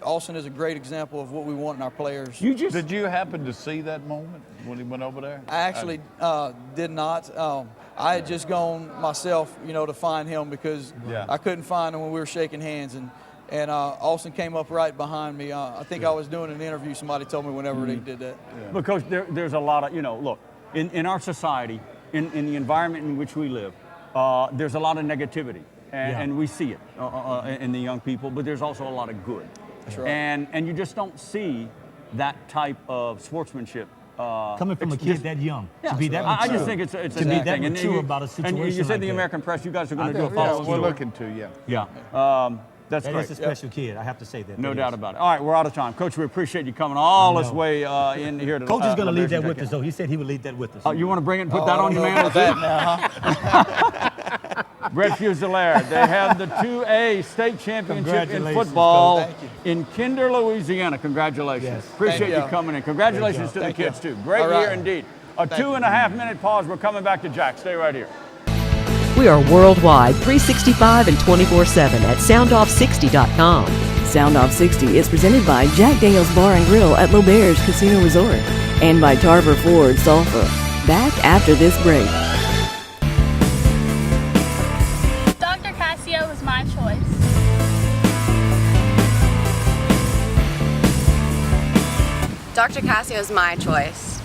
Austin is a great example of what we want in our players. Did you happen to see that moment when he went over there? I actually did not. I had just gone myself, you know, to find him because I couldn't find him when we were shaking hands, and Austin came up right behind me. I think I was doing an interview. Somebody told me whenever they did that. Because there's a lot of, you know, look, in our society, in the environment in which we live, there's a lot of negativity, and we see it in the young people, but there's also a lot of good. That's right. And you just don't see that type of sportsmanship. Coming from a kid that young, yeah, to be that mature. I just think it's a to neat be that thing. mature about a situation And you said like the that. American press, you guys are going to do a Yeah, follow-up we're story. looking to, yeah. Yeah. That's That great. is a special kid, I have to say that. No That doubt is. about it. All right, we're out of time. Coach, we appreciate you coming all this way in here to Coach is going to leave that Lauberge. with us, though. He said he would leave that with us. Oh, you want to bring it and put that on your man. man? That now, huh? Brett Fusilier, they have the 2A state championship in Congratulations, football Coach. Thank in Kinder, Louisiana. Congratulations. Yes. Appreciate Thank you you. coming in. Congratulations to the Thank kids, you. too. Great All right. year indeed. A Thank 2.5-minute pause. We're coming back to Jack. Stay right here. We are worldwide, 365 and 24/7 at Soundoff60.com. Soundoff60 is presented by Jack Daniels Bar and Grill at Lauberge Casino Resort and by Tarver Ford Sulphur. Back after this break. Dr. Cassio was my choice. Dr. Cassio is my choice.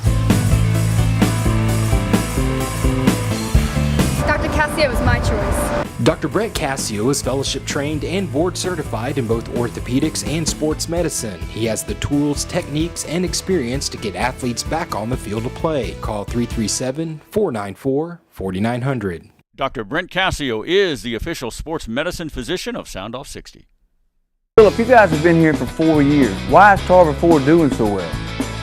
Dr. Cassio was my choice. Dr. Brett Cassio is fellowship trained and board certified in both orthopedics and sports medicine. He has the tools, techniques, and experience to get athletes back on the field of play. Call 337-494-4900. Dr. Brent Cassio is the official sports medicine physician of Soundoff60. Philip, you guys have been here for 4 years. Why is Tarver Ford doing so well?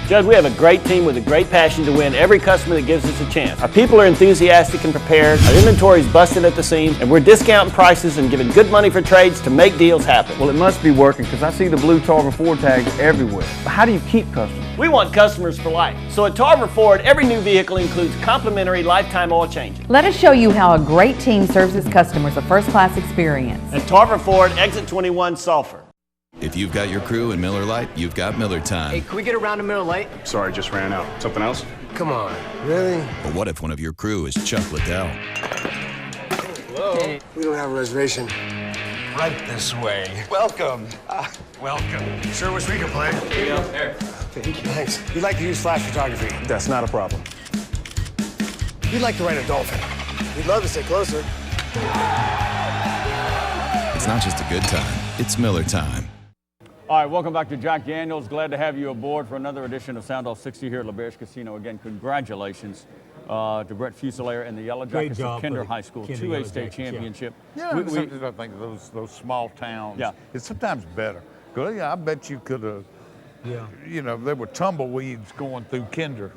Judge, we have a great team with a great passion to win every customer that gives us a chance. Our people are enthusiastic and prepared, our inventory is busted at the seams, and we're discounting prices and giving good money for trades to make deals happen. Well, it must be working because I see the blue Tarver Ford tags everywhere. But how do you keep customers? We want customers for life. So at Tarver Ford, every new vehicle includes complimentary lifetime oil changes. Let us show you how a great team serves its customers a first-class experience. At Tarver Ford, exit 21 Sulphur. If you've got your crew in Miller Lite, you've got Miller time. Hey, can we get a round of Miller Lite? Sorry, just ran out. Something else? Come on. Really? But what if one of your crew is Chuck Liddell? Hello? Hey, we don't have a reservation. Right this way. Welcome. Welcome. Sure wish we could play. Here you go. There. Thanks. We'd like to use flash photography. That's not a problem. We'd like to ride a dolphin. We'd love to stay closer. It's not just a good time, it's Miller time. All right, welcome back to Jack Daniels. Glad to have you aboard for another edition of Soundoff60 here at Lauberge Casino. Again, congratulations to Brett Fusilier and the Yellow Jackets of Kinder High School, 2A state championship. Yeah, sometimes I think those small towns, it's sometimes better. Because I bet you could have, you know, there were tumbleweeds going through Kinder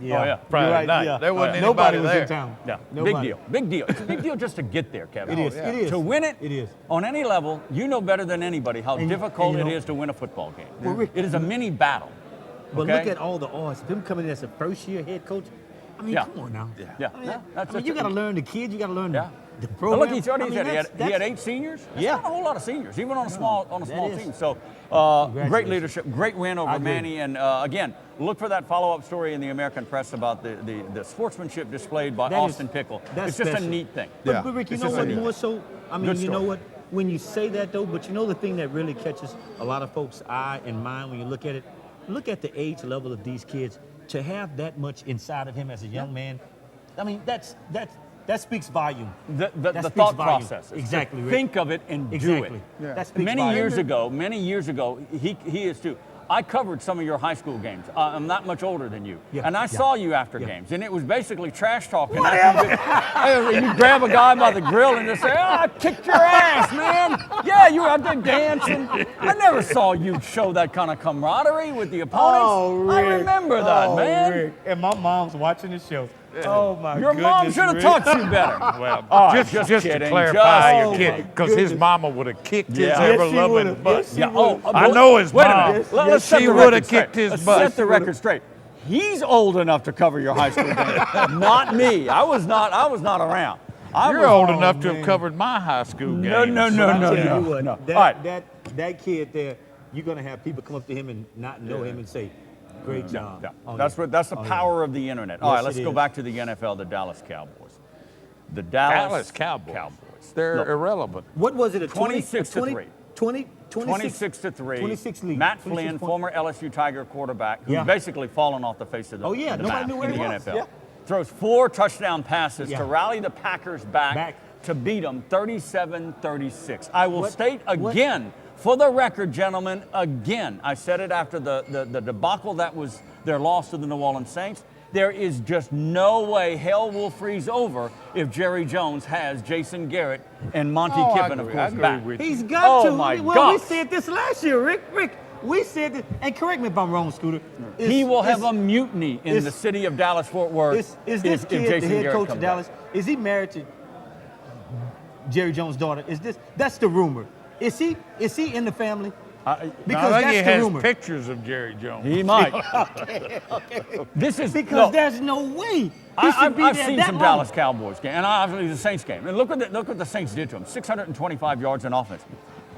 Friday night. There wasn't anybody was there. in town. Yeah, Nobody. big deal. Big deal. It's a big deal just to get there, Kevin. It is. It is. To win it, It is. on any level, you know better than anybody how difficult it is to win a football game. Well, Rick, it is a mini battle. But okay? look at all the odds. Him coming in as a first-year head coach. I mean, come on now. I mean, you got to learn the kids. You got to learn the program. But look, he's already said he had 8 seniors. That's not a whole lot of seniors, even on a small team. So great leadership, great win over Manny, and again, look for that follow-up story in the American press about the sportsmanship displayed by Austin Pickle. It's just a neat thing. But Rick, you know what? More so, I mean, you know what? When you say that though, but you know the thing that really catches a lot of folks' eye and mind when you look at it. Look at the age level of these kids. To have that much inside of him as a young man, I mean, that speaks volume. The thought process. Exactly. Rick. Think of it and do it. That speaks Many volume. years ago, he is too. I covered some of your high school games. I'm not much older than you. And I saw you after games, and it was basically trash talking. You grab a guy by the grill and just say, I kicked your ass, man. Yeah, you were out there dancing. I never saw you show that kind of camaraderie with the opponents. Oh, Rick. I remember that, man. Rick. And my mom's watching the show. Oh, my Your goodness, mom should have Rick. taught you better. Well, just to kidding. clarify, Just- your kid, because his mama would have kicked his Yeah. ever Yes, she loving would've. butt. Yes, she would've. I know his Wait a mom. minute. Let's set She the would record have kicked straight. his Let's butt. set the record straight. He's old enough to cover your high school game. Not me. I was not around. You're old enough to have covered my high school games. No. That kid there, you're gonna have people come up to him and not know him and say, "Great job." Yeah. That's the power of the internet. All Yes, right, let's it go is. back to the NFL, the Dallas Cowboys. The Dallas Cowboys. They're Look, irrelevant. What was it? A 26 to 3. 26 to 3. 26 lead. Matt 26 Flynn, point. former LSU Tiger quarterback, who's Yeah. basically fallen off the face of the, Oh, yeah, the nobody map knew where in he the was. NFL. Yeah. Throws 4 touchdown passes Yeah. to rally the Packers back to beat them 37-36. I will state again For the record, gentlemen, again, I said it after the debacle that was their loss to the New Orleans Saints. There is just no way hell will freeze over if Jerry Jones has Jason Garrett and Monty Kiffin, of course, back. He's got to. Oh, my well, God. we said this last year, Rick. We said that, and correct me if I'm wrong, Scooter. He will have a mutiny in the city of Dallas-Fort Worth. Is this if kid, Jason the head Garrett coach comes of Dallas, is he married to Jerry Jones' daughter? That's the rumor. Is he in the family? Because I think he has pictures of Jerry Jones. He might. okay. This is because there's no way. I've seen some Dallas Cowboys game, and obviously the Saints game. And look what the Saints did to him: 625 yards in offense.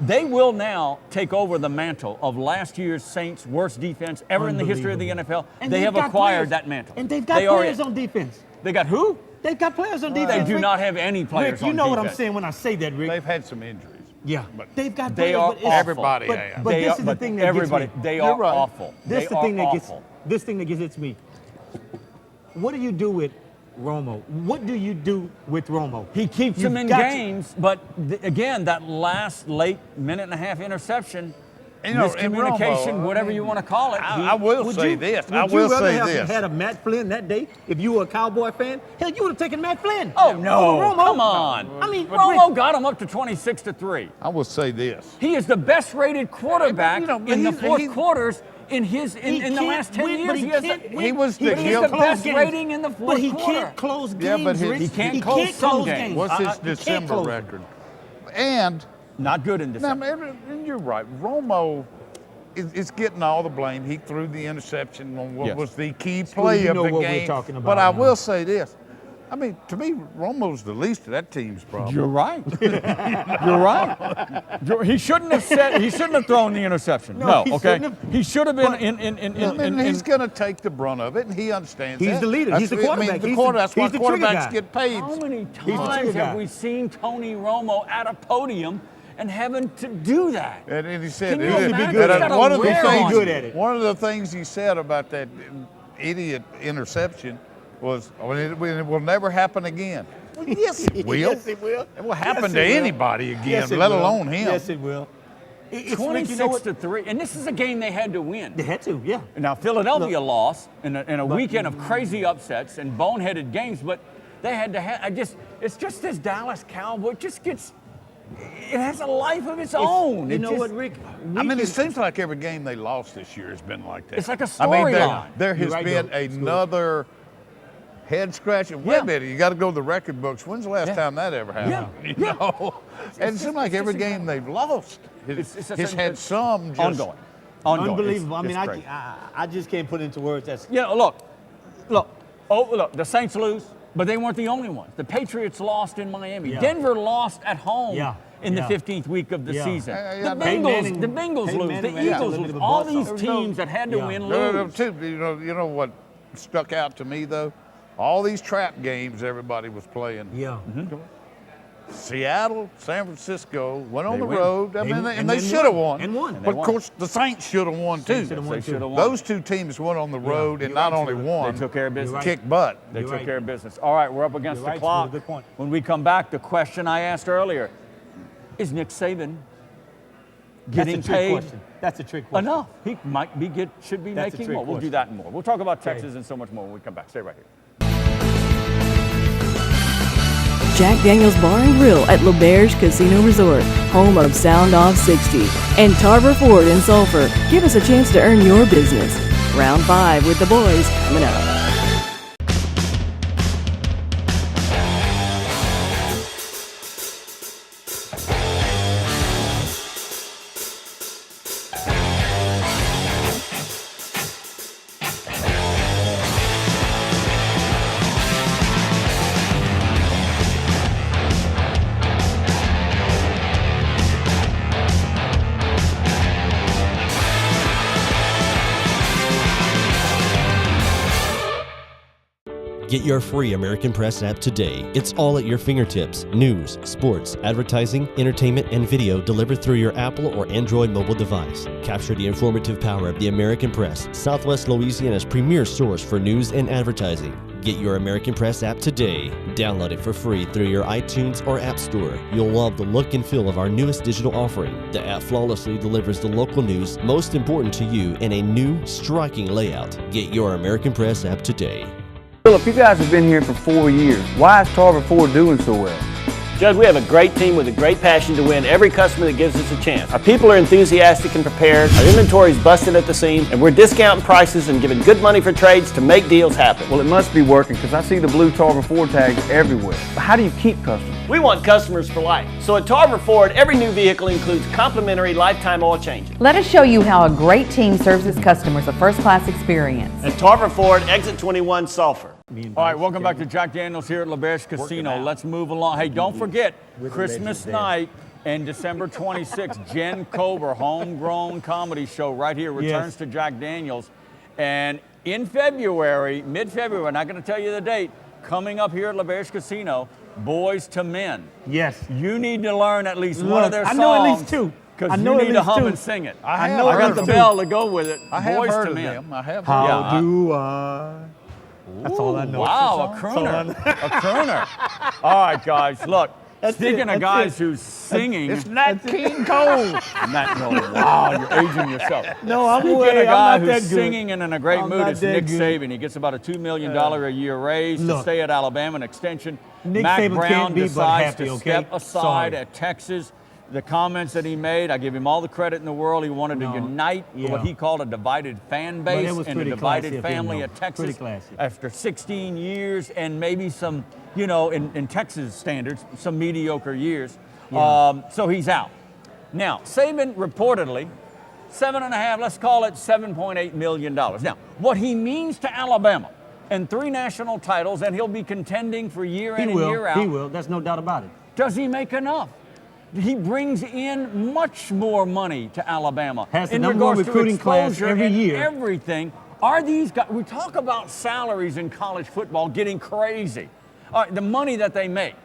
They will now take over the mantle of last year's Saints' worst defense ever in the history of the NFL. And they have acquired that mantle. And they've got players on defense. They got who? They've got players on defense. They do not have any players on defense. Rick, you know what I'm saying when I say that, Rick. They've had some injuries. Yeah, but they've got they players, are everybody. But this is the thing that gets me. They are awful. This is the thing that gets. This thing that gets me. What do you do with Romo? What do you do with Romo? He keeps him in games, but again, that last late minute-and-a-half interception, miscommunication, whatever you want to call it. I will say this. Would you rather have had a Matt Flynn that day if you were a Cowboy fan? Hell, you would have taken Matt Flynn. Oh, no. Romo. Come on. I mean, Romo got him up to 26-3. I will say this. He is the best-rated quarterback in the fourth quarters in the last 10 years. He was the best rating in the fourth quarter. But he can't close games. Yeah, but he can't close some games. What's his December record? And not good in December. And you're right. Romo is getting all the blame. He threw the interception on what was the key play of the game. But I will say this. I mean, to me, Romo's the least of that team's problem. You're right. You're right. He shouldn't have thrown the interception. No, okay. He should have been in. He's going to take the brunt of it, and he understands that. He's the leader. He's the quarterback. That's why quarterbacks get paid. How many times have we seen Tony Romo at a podium and having to do that? And he said, one of the things he said about that idiot interception was, it will never happen again. Well, yes, it will. Yes, it will. It will happen to anybody again, let alone him. Yes, it will. 26-3, and this is a game they had to win. They had to, yeah. Now Philadelphia lost in a weekend of crazy upsets and boneheaded games, but they had to have. It's just this Dallas Cowboy just gets. It has a life of its own. You know what, Rick? I mean, it seems like every game they lost this year has been like that. It's like a storyline. There has been another head scratching. Wait a minute, you got to go to the record books. When's the last time that ever happened? Yeah. You know? And it seems like every game they've lost has had some just ongoing. Unbelievable. I just can't put into words. Look. The Saints lose, but they weren't the only ones. The Patriots lost in Miami. Yeah. Denver lost at home in the 15th week of the season. The Bengals lose. The Eagles lose. All these teams that had to win lose. You know what stuck out to me though? All these trap games everybody was playing. Yeah. Seattle, San Francisco went on the road. And they should have won. And won. But of course, the Saints should have won too. Those two teams went on the road and not only won, they took care of business. Kicked butt. They took care of business. All right, we're up against the clock. Good point. When we come back, the question I asked earlier: is Nick Saban getting paid? That's a trick question. Enough. He should be making more. We'll do that and more. We'll talk about Texas and so much more when we come back. Stay right here. Jack Daniel's Bar and Grill at Lauberge Casino Resort, home of Soundoff60, and Tarver Ford in Sulphur. Give us a chance to earn your business. Round 5 with the boys coming up. Get your free American Press app today. It's all at your fingertips. News, sports, advertising, entertainment, and video delivered through your Apple or Android mobile device. Capture the informative power of the American Press, Southwest Louisiana's premier source for news and advertising. Get your American Press app today. Download it for free through your iTunes or App Store. You'll love the look and feel of our newest digital offering. The app flawlessly delivers the local news most important to you in a new, striking layout. Get your American Press app today. Philip, you guys have been here for 4 years. Why is Tarver Ford doing so well? Judge, we have a great team with a great passion to win every customer that gives us a chance. Our people are enthusiastic and prepared, our inventory is busted at the seam, and we're discounting prices and giving good money for trades to make deals happen. Well, it must be working because I see the blue Tarver Ford tags everywhere. But how do you keep customers? We want customers for life. So at Tarver Ford, every new vehicle includes complimentary lifetime oil changes. Let us show you how a great team serves its customers a first-class experience. At Tarver Ford, exit 21, Sulphur. All right, welcome back to Jack Daniels here at Lauberge Casino. Let's move along. Hey, don't forget, Christmas night and December 26th, Jen Kober, homegrown comedy show right here, returns to Jack Daniels. And in February, mid-February, not going to tell you the date, coming up here at Lauberge Casino, Boys to Men. Yes. You need to learn at least one of their songs. I know at least two. Because you need to hum and sing it. I got the bell to go with it. I have Boys heard to of Men. them. I have How do I? That's all I know. Wow, a crooner. A crooner. All right, guys, look. Speaking of guys who's singing. It's Nat King Cole. Nat Cole. Wow, you're aging yourself. No, I'm Speaking way. of a guy who's that good. singing and in a great mood, it's Nick good. Saban. He gets about a $2 million a year raise to stay at Alabama, an extension. Nick Mac Saban Brown can't be but decides happy, to okay? step aside Sorry. at Texas. The comments that he made, I give him all the credit in the world. He wanted to unite what he called a divided fan base and a divided family at Texas after 16 years and maybe some, you know, in Texas standards, some mediocre years. So he's out. Now, Saban reportedly, let's call it $7.8 million. Now, what he means to Alabama and 3 national titles, and he'll be contending for year in and year out. He will. There's no doubt about it. Does he make enough? He brings in much more money to Alabama. Has the in number one regards recruiting to class exposure every and year. everything. Are these guys, we talk about salaries in college football getting crazy. All right, the money that they make.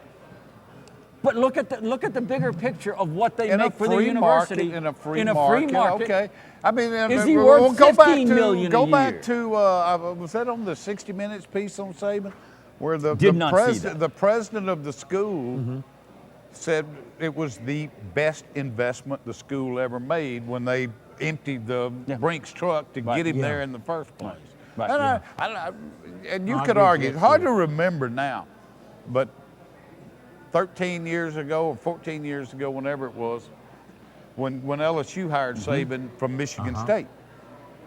But look at the bigger picture of what they make for the university. In a free market. Okay. I mean, is he worth $15 million go a back year? to was that on the 60 Minutes piece on Saban, where the president of the school said it was the best investment the school ever made when they emptied the Brinks truck to get him there in the first place. Right. And you could argue, it's hard to remember now, but 13 years ago or 14 years ago, whenever it was, when LSU hired Saban from Michigan State,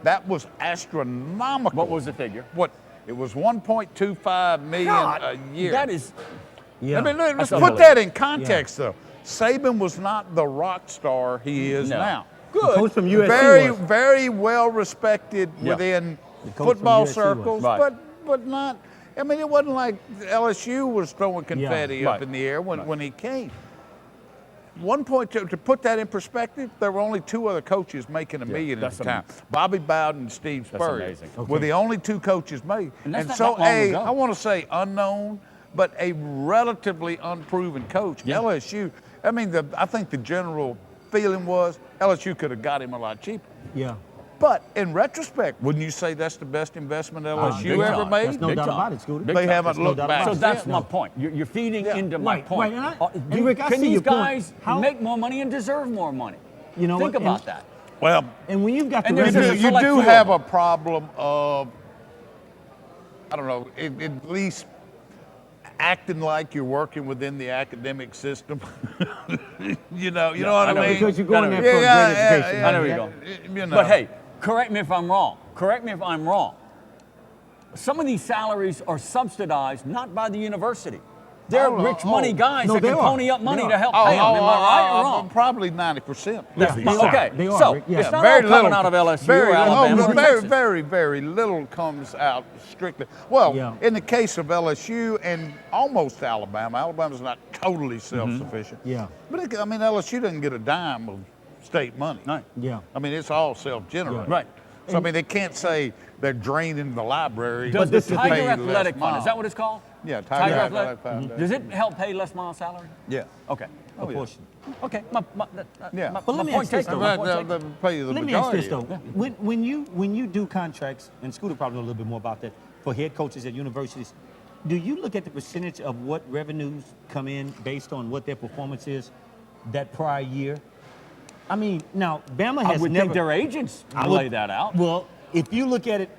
that was astronomical. What was the figure? It was $1.25 million a year. That is. I mean, let's put that in context, though. Saban was not the rock star he is now. Good. Coach from USC very well respected within football circles, but not. I mean, it wasn't like LSU was throwing confetti up in the air when he came. To put that in perspective, there were only 2 other coaches making $1 million at the time. Bobby Bowden and Steve Spurrier were the only 2 coaches made. And so I want to say unknown, but a relatively unproven coach. LSU, I mean, I think the general feeling was LSU could have got him a lot cheaper. Yeah. But in retrospect, wouldn't you say that's the best investment LSU ever made? There's no doubt about it, Scooter. They haven't looked back. So that's my point. You're feeding into my point. Rick, I can see these your guys point. make more money and deserve more money? You know, think about that. Well, and when you've got the you do have a problem of, I don't know, at least acting like you're working within the academic system. you know what I mean? Because you're going there for a great education. I know where you're going. But hey, correct me if I'm wrong. Some of these salaries are subsidized not by the university. They're rich money guys that can pony up money to help pay them. Am I right or wrong? Probably 90%. Okay, they are, so Rick. it's not all coming out of LSU or Alabama. Very little comes out strictly. Well, in the case of LSU and almost Alabama, Alabama's not totally self-sufficient. But I mean, LSU doesn't get a dime of state money. Right. Yeah. I mean, it's all self-generated. Right. So I mean, they can't say they're draining the library. Does the to pay Tiger Athletic Les Fund, Miles. is that what it's called? Yeah, Tiger Athletic Fund. Foundation. Does it help pay Les Miles' salary? Yeah. Okay. A portion. Okay. But let me ask this though. Pay the Let me ask majority. this though. When you do contracts, and Scooter probably know a little bit more about that, for head coaches at universities. Do you look at the percentage of what revenues come in based on what their performance is that prior year? I mean, now, Bama has I would think their agents lay that out. Well, if you look at it,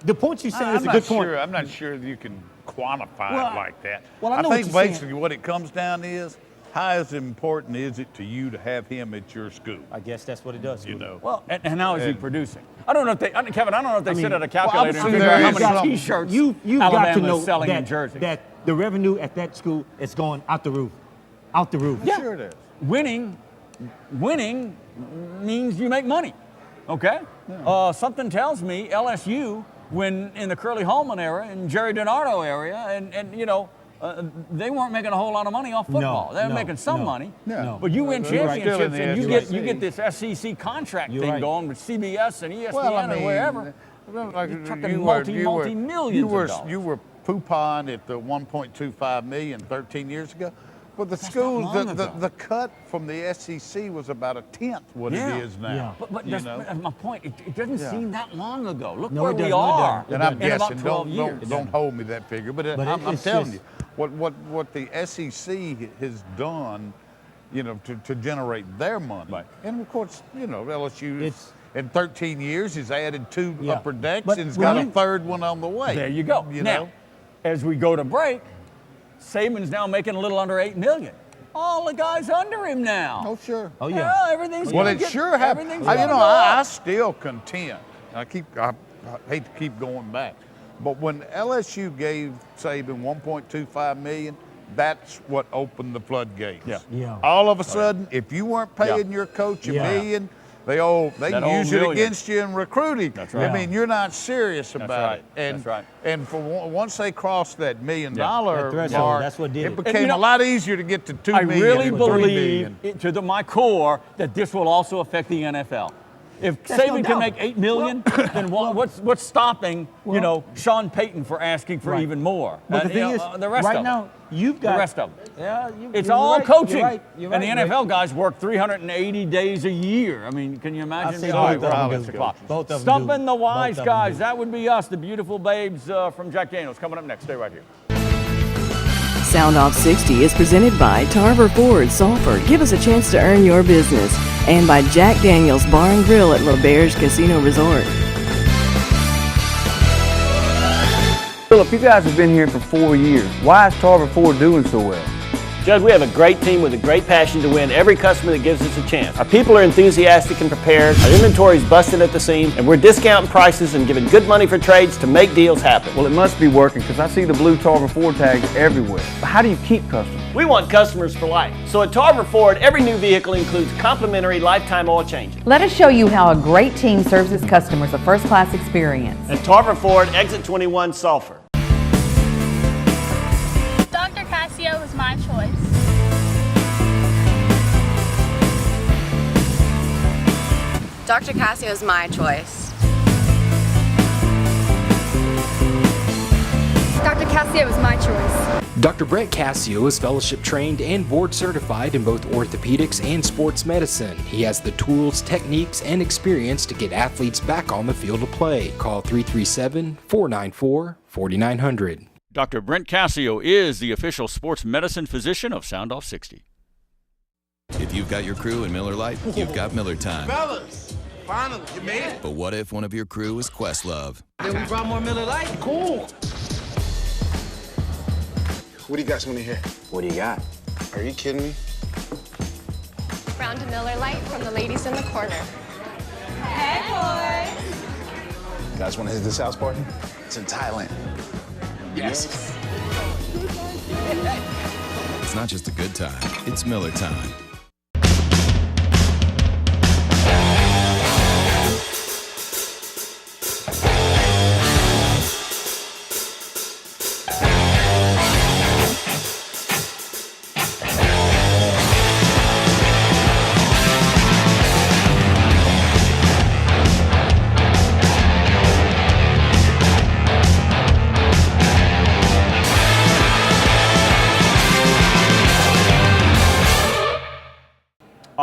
the point you're saying is a good point. I'm not sure you can quantify it like that. Well, I know think what you're basically what it comes down is, how as important is it to you to have him at your school? I guess that's what it does. You know. Well, and how is he producing? I don't know if they, Kevin, I don't know if they sit at a calculator and I'm figure sure out how there many is T-shirts You've got to Alabama know is selling in Jersey. that the revenue at that school is going out the roof. Out the roof. Yeah. Sure it is. Winning means you make money, okay? Yeah. Something tells me LSU, when in the Curly Holman era and Jerry DiNardo area, and you know, they weren't making a whole lot of money off football. They were making some money, but you win championships and you get this SEC contract thing going with CBS and ESPN or wherever. You're talking multi-millions of dollars. You were poo-pahing at the $1.25 million 13 years ago. Well, the schools, the cut from the SEC was about a tenth what it is now. Yeah. But that's my point. It doesn't seem that long ago. Look No, where it we doesn't. are. And I'm in guessing, about 12 years. don't hold me that figure, but I'm telling you, what the SEC has done, you know, to generate their money. Right. And of course, you know, LSU in 13 years has added 2 upper decks and has got a third one on the way. There you go. Now, as we go to break, Saban's now making a little under $8 million. All the guys under him now. Oh, sure. Oh, yeah. Everything's well, gonna it sure happens. I still contend. I hate to keep going back, but when LSU gave Saban $1.25 million, that's what opened the floodgates. Yeah. All of a sudden, if you weren't paying your coach $1 million, they use it against you in recruiting. That's right. I mean, you're not serious about it. And And for once they crossed that $1 million mark, that's what did it became a lot easier to get to $2 million. I really and believe $3 million. my core that this will also affect the NFL. If Saban can make $8 million, then what's stopping Sean Payton for asking for even more? But the thing is, the rest right of now you've got the rest of them. Yeah, it's all coaching. You're and right, the NFL guys work 380 days a year. I mean, can you imagine? Stumping the wise guys. That would be us, the beautiful babes from Jack Daniels. Coming up next. Stay right here. Soundoff60 is presented by Tarver Ford Sulphur. Give us a chance to earn your business. And by Jack Daniels Bar and Grill at Lauberge Casino Resort. Philip, you guys have been here for 4 years. Why is Tarver Ford doing so well? Judd, we have a great team with a great passion to win every customer that gives us a chance. Our people are enthusiastic and prepared, our inventory is busted at the seams, and we're discounting prices and giving good money for trades to make deals happen. Well, it must be working because I see the blue Tarver Ford tags everywhere. But how do you keep customers? We want customers for life. So at Tarver Ford, every new vehicle includes complimentary lifetime oil changes. Let us show you how a great team serves its customers a first-class experience. At Tarver Ford, exit 21 Sulphur. Dr. Casio was my choice. Dr. Casio is my choice. Dr. Casio is my choice. Dr. Brett Casio is fellowship trained and board certified in both orthopedics and sports medicine. He has the tools, techniques, and experience to get athletes back on the field of play. Call 337-494-4900. Dr. Brent Casio is the official sports medicine physician of Soundoff60. If you've got your crew in Miller Lite, you've got Miller time. Fellas, finally, you made it. But what if one of your crew is Questlove? Then we brought more Miller Lite. Cool. What do you guys want to hear? What do you got? Are you kidding me? Round a Miller Lite from the ladies in the corner. Hey, boys. You guys want to hit this house party? It's in Thailand. Yes. It's not just a good time, it's Miller time.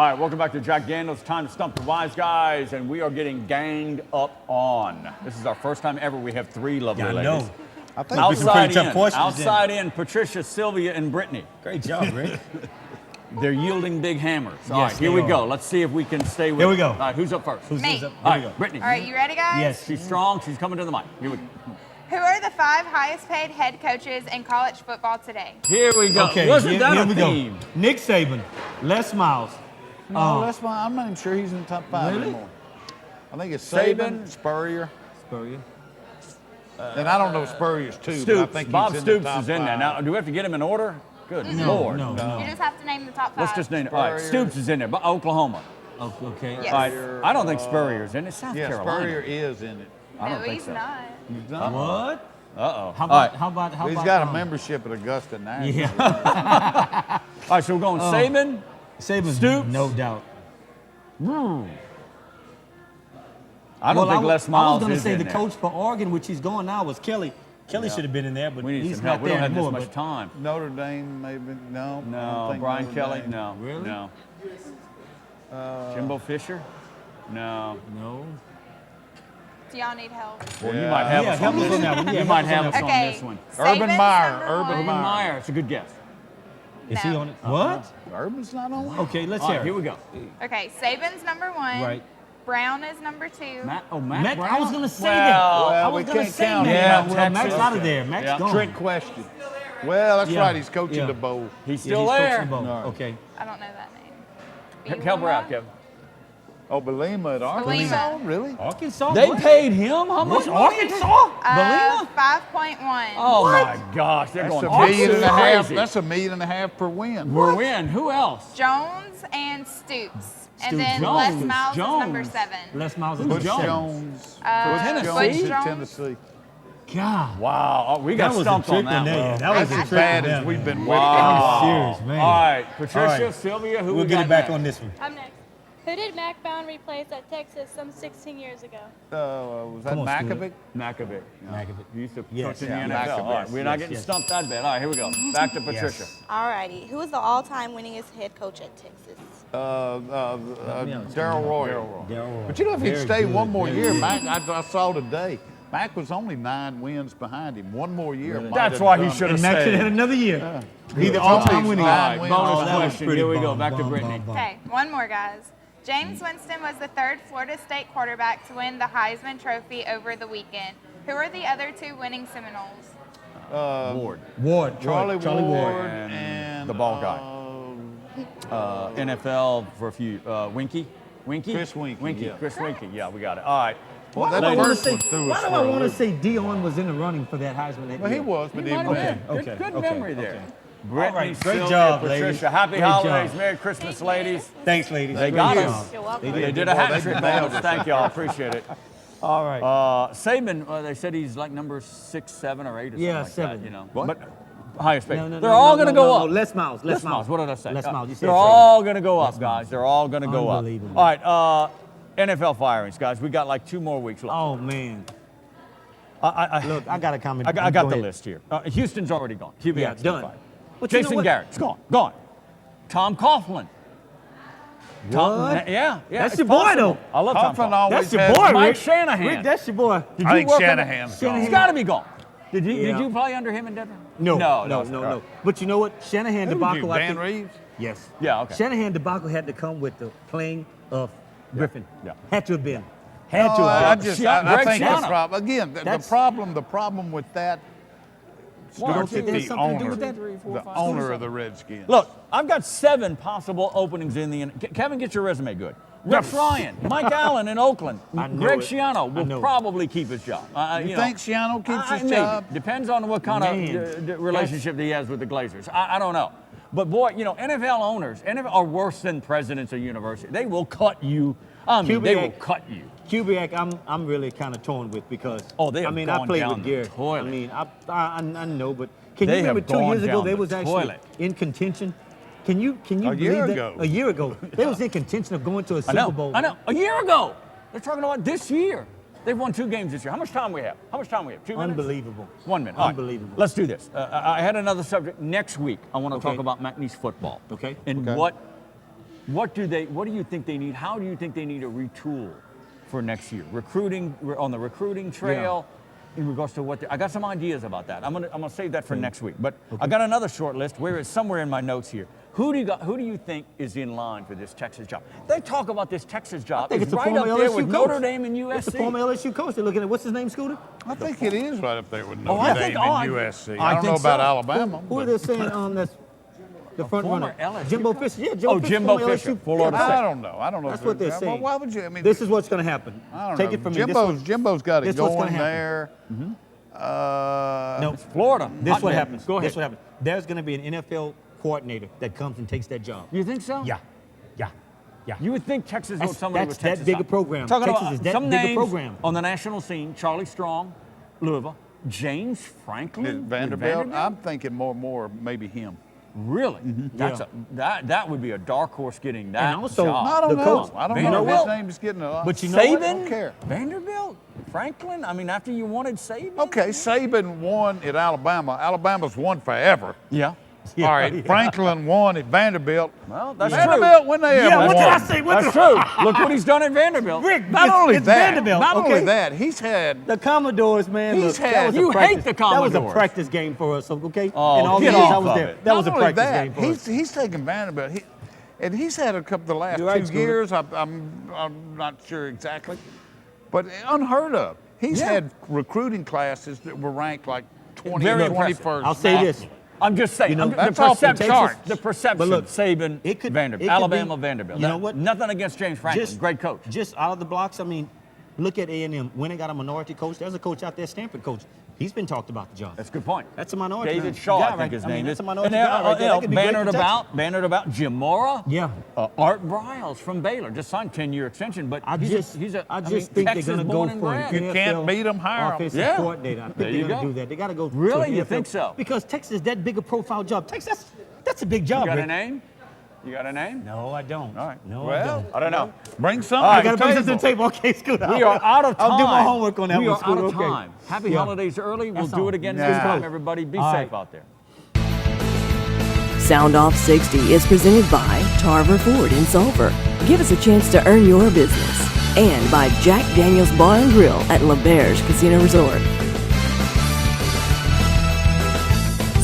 All right, welcome back to Jack Daniels. Time to stump the wise guys, and we are getting ganged up on. This is our first time ever we have 3 lovely ladies. know. I think outside in, Patricia, Sylvia, and Brittany. Great job, Rick. They're yielding big hammers. All Yes, right, here they we are. go. Let's see if we can stay with Here we go. All right, who's up first? Who's Me. up? All Here we right, go. Brittany. All right, you ready, guys? Yes. She's strong. She's coming to the mic. Here we go. Who are the 5 highest paid head coaches in college football today? Here we go. Okay, Wasn't that here a we theme? go. Nick Saban, Les Miles. No, that's why I'm not even sure he's in the top 5 Really? anymore. I think it's Saban, Spurrier. And I don't know Spurrier's too, but I Stoops. think Bob he's Stoops in the top is in there. 5. Now, do we have to get him in order? Good No, Lord. no. You just have to name the top 5. Let's just name it. All right, Stoops is in there. But Oklahoma. Oh, okay. Yes. All right. I don't think Spurrier's in it. South Yeah, Carolina. Spurrier is in it. I don't No, think he's so. not. He's not. What? Uh-oh. How All right. about He's got a membership at Augusta now. Yeah. All right, so we're going Saban. Saban's Stoops. no doubt. I don't think Les I was Miles going to is say in the there. coach for Oregon, which he's going now, was Kelly. Kelly should have been in there, but We need he's some not help. We there don't have this anymore. much but time. Notre Dame, maybe. No. I don't No. think Brian Notre Kelly? Dame. No. Really? No. Jimbo Fisher? No. No. Do y'all need help? Well, you might have Yeah, us help on us this on that one. Yeah, You help might us on have that us on Okay. this one. Urban Saban's Meyer. number Urban Urban one. Meyer. It's a good guess. Is he No. on it? What? Urban's not on one. Okay, let's All hear right, here it. we go. Okay, Saban's number 1. Right. Brown is number 2. Matt Matt, Brown? I was going to say Well, that. I well, was we going to can't say count that. him. Yeah, Well, Matt's Texas. out of there. Matt's Yeah. gone. Trick question. Well, that's Yeah. right. He's coaching Yeah. the bowl. He's Yeah, still he's there. coaching the ball. No. Okay. I don't know that name. Help her out, Belima? Kevin. Oh, Belima at Arkansas? Belima. Really? Arkansas? They what? paid him? How much? What's Arkansas? Belima? 5.1. Oh, my gosh. They're That's going $1.5 million. crazy. That's $1.5 million per win. We're win. Who else? Jones and Stoops. And Stoops. then Jones. Les Miles is number Jones. 7. Les Miles is Butch seven. Jones. Tennessee? Jones at Jones. Tennessee. God. Wow. Oh, we got That was a stumped trick on that one there. one. That was That's a as trick bad one as there, we've man. been with Wow. it. I'm serious, man. All right, Patricia, All right. Sylvia, who We'll we get got it back next? on this one. I'm next. Who did Mac Brown replace at Texas some 16 years ago? Was that Come on, Makovic? Makovic. Makovic. He used to Yes. coach in the Yeah, NFL. Makovic. All right, we're not Yes, getting yes. stumped that bad. All right, here we go. Back to Patricia. Yes. Alrighty, who is the all-time winningest head coach at Texas? Darryl Roy. Darryl Roy. But you know, if he'd Very stayed good, one more very year, good. Mac, I saw today, Mac was only 9 wins behind him. One more year. might That's have why he done should it. have And Max should stayed. have had another year. Be the It's all-time only winning. All nine right, wins. bonus Oh, that was question. pretty Here we go. bomb, Back to bomb, Brittany. bomb, bomb. Okay, one more, guys. James Winston was the 3rd Florida State quarterback to win the Heisman Trophy over the weekend. Who are the other 2 winning Seminoles? Ward. Ward. Charlie Ward And and the ball guy. NFL for a few. Winky? Chris Winky, yeah. Chris Winky. Yeah, we got it. All right. Well, Why that do I wanna first say- one threw us why do for I a want to loop. say Dion was in the running for that Heisman that Well, he year? was, but He he might didn't have win. been. Okay, Good okay, memory there. okay. Brittany, All right, great Sylvia, job, Patricia. ladies. Happy Great holidays. job. Merry Christmas, ladies. Thanks, ladies. They Great got job. us. You're welcome. They did a hat They trick nailed on us. it. Thank y'all. Appreciate it. All right. Saban, they said he's like number 6, 7, or 8 or something Yeah, like 7. that, you know. What? But highest paid. No, They're all going to go no, up. Les Miles. Les Miles. What did I say? Les Miles. You said They're seven. all going to go up, guys. They're all going to go up. Unbelievable. All right, NFL firings, guys. We got like 2 more weeks left. Oh, man. I Look, I got a comment. I Go got the ahead. list here. Houston's already gone. QB Yeah, has been done. fired. But you know Jason what? Garrett's gone. Tom Coughlin. What? Yeah. That's it's your boy, possible. though. I love Tom Coughlin Coughlin. always That's your has- boy, Mike Rick. Shanahan. Rick, that's your boy. Did I you think work Shanahan's gone. He's got to be gone. Did Yeah. you play under him in Denver? No. But you know what? Shanahan Who was you, debacle. I Dan think, Reeves? yes. Yeah, okay. Shanahan debacle had to come with the playing of Griffin. Yeah. Had to have been. Had to No, I have been. just, Greg I think Schiano. the problem, again, the That's- problem with that One, starts two, at there's the something to do owner, with that? the owner of the Redskins. Look, I've got 7 possible openings in the. Kevin, get your resume good. Rex Ryan, Mike Allen in Oakland, I know Greg it. Schiano I will know it. probably keep his job. You think Schiano keeps his maybe. job? Depends on what kind Man. of relationship he has with the Glazers. I don't know. But boy, NFL owners are worse than presidents of universities. They will cut you. I mean, they will cut you. Kubiak, I'm really kind of torn with because they have I gone played down with the Garrett. toilet. I mean, I know, but can They you remember have 2 gone years ago down they the was actually toilet. in contention? Can you A believe year that? ago. A year ago, they was in contention of going to a Super Bowl. I know. A year ago. They're talking about this year. They've won 2 games this year. How much time we have? 2 minutes? Unbelievable. 1 minute. All right. Unbelievable. Let's do this. I had another subject. Next week, I want to Okay. talk about McNeese football. Okay. And Okay. what What do you think they need? How do you think they need to retool for next year? Recruiting, we're on the recruiting trail. In regards to what I got some ideas about that. I'm gonna save that for next week. But I got another short list where it's somewhere in my notes here. Who do you think is in line for this Texas job? They talk about this Texas job. I think it's right the up former there LSU with coach. Notre Dame and USC. It's the former LSU coach. They're looking at what's his name, Scooter? I think it is right up there with Oh, Notre I Dame think- and USC. I don't know about Alabama. Who are they saying that's the front former runner? LSU Jimbo Fisher. Yeah, Jimbo Fisher. Jimbo former Fisher. LSU. Florida State. I don't know. That's what they're saying. Well, why would you? I mean, This is what's going to happen. I don't Take know. it from me. Jimbo's got it this what's going gonna happen. there. No, It's Florida. This what Hot happens. Go ahead. This what happens. There's going to be an NFL coordinator that comes and takes that job. You think so? Yeah. You would think Texas knows somebody with That's that Texas. big a program. Talking Texas about is that some big a names program. on the national scene: Charlie Strong, Louisville, James Franklin, Vanderbilt. I'm thinking more maybe him. Really? That would be a dark horse getting that And also, job. I don't know. coach- I don't know. His name is getting a lot. But you know Saban, what? I don't care. Vanderbilt, Franklin. I mean, after you wanted Saban. Okay, Saban won at Alabama. Alabama's won forever. Yeah. All right, Franklin won at Vanderbilt. Well, that's Vanderbilt true. when they ever what won. did I say? That's true. Look what he's done at Vanderbilt. Rick, Not only it's that, Vanderbilt, not okay? only that, he's had The Commodores, man. He's look, had- that was a You practice, hate the That was a Commodores. practice game for us, okay? Oh, In all get the years off I was of there, it. that was a not only practice that, game for us. he's taken Vanderbilt. And he's had a couple the last You're right, 2 Scooter. years. I'm not sure exactly, but unheard of. He's had recruiting classes that were ranked like 20 Very or impressive. 21st. I'll say this. I'm just saying. You know, the that's off the perception. charts. The perception. But look, Saban, it could- Vanderbilt, it could Alabama, be- Vanderbilt. you know what? Nothing against James Franklin. Great coach. Just out of the blocks, I mean, look at A&M. When they got a minority coach, there's a coach out there, Stanford coach. He's been talked about the job. That's a good point. That's a minority David guy Shaw, I right- think his I mean, name that's is. a minority And guy right there. That could be great for bannered about Jim Mora. Yeah. Art Briles from Baylor just signed 10-year extension, but I just think they're Texas going to go born and for bred. an You can't NFL beat 'em, hire 'em. offensive Yeah. coordinator. I think There they're you going to go. do that. They got to go. Really? to an You NFL. think so? Because Texas is that big a profile job. Texas, that's a big job. You got a Rick. name? You got a name? No, I don't. All right. No, I Well, don't. I don't know. Bring something All right, I got to to bring the this to the table. table. Okay, Scooter. We are out of time. I'll do my homework on that we one, are Scooter. out of Okay. time. Happy Yeah. holidays early. We'll That's do all. it again Nah. next time, everybody. Be All safe right. out there. Soundoff60 is presented by Tarver Ford in Sulphur. Give us a chance to earn your business. And by Jack Daniel's Bar and Grill at Lauberge Casino Resort.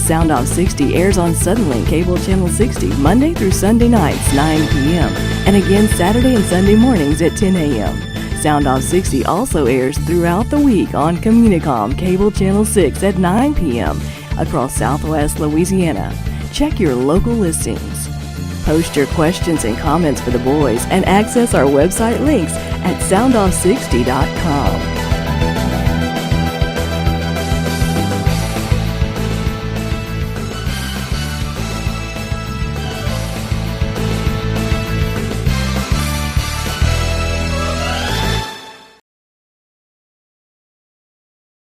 Soundoff60 airs on Suddenlink Cable Channel 60 Monday through Sunday nights, 9 p.m. and again Saturday and Sunday mornings at 10 a.m. Soundoff60 also airs throughout the week on Communicom Cable Channel 6 at 9 p.m. across Southwest Louisiana. Check your local listings. Post your questions and comments for the boys and access our website links at soundoff60.com.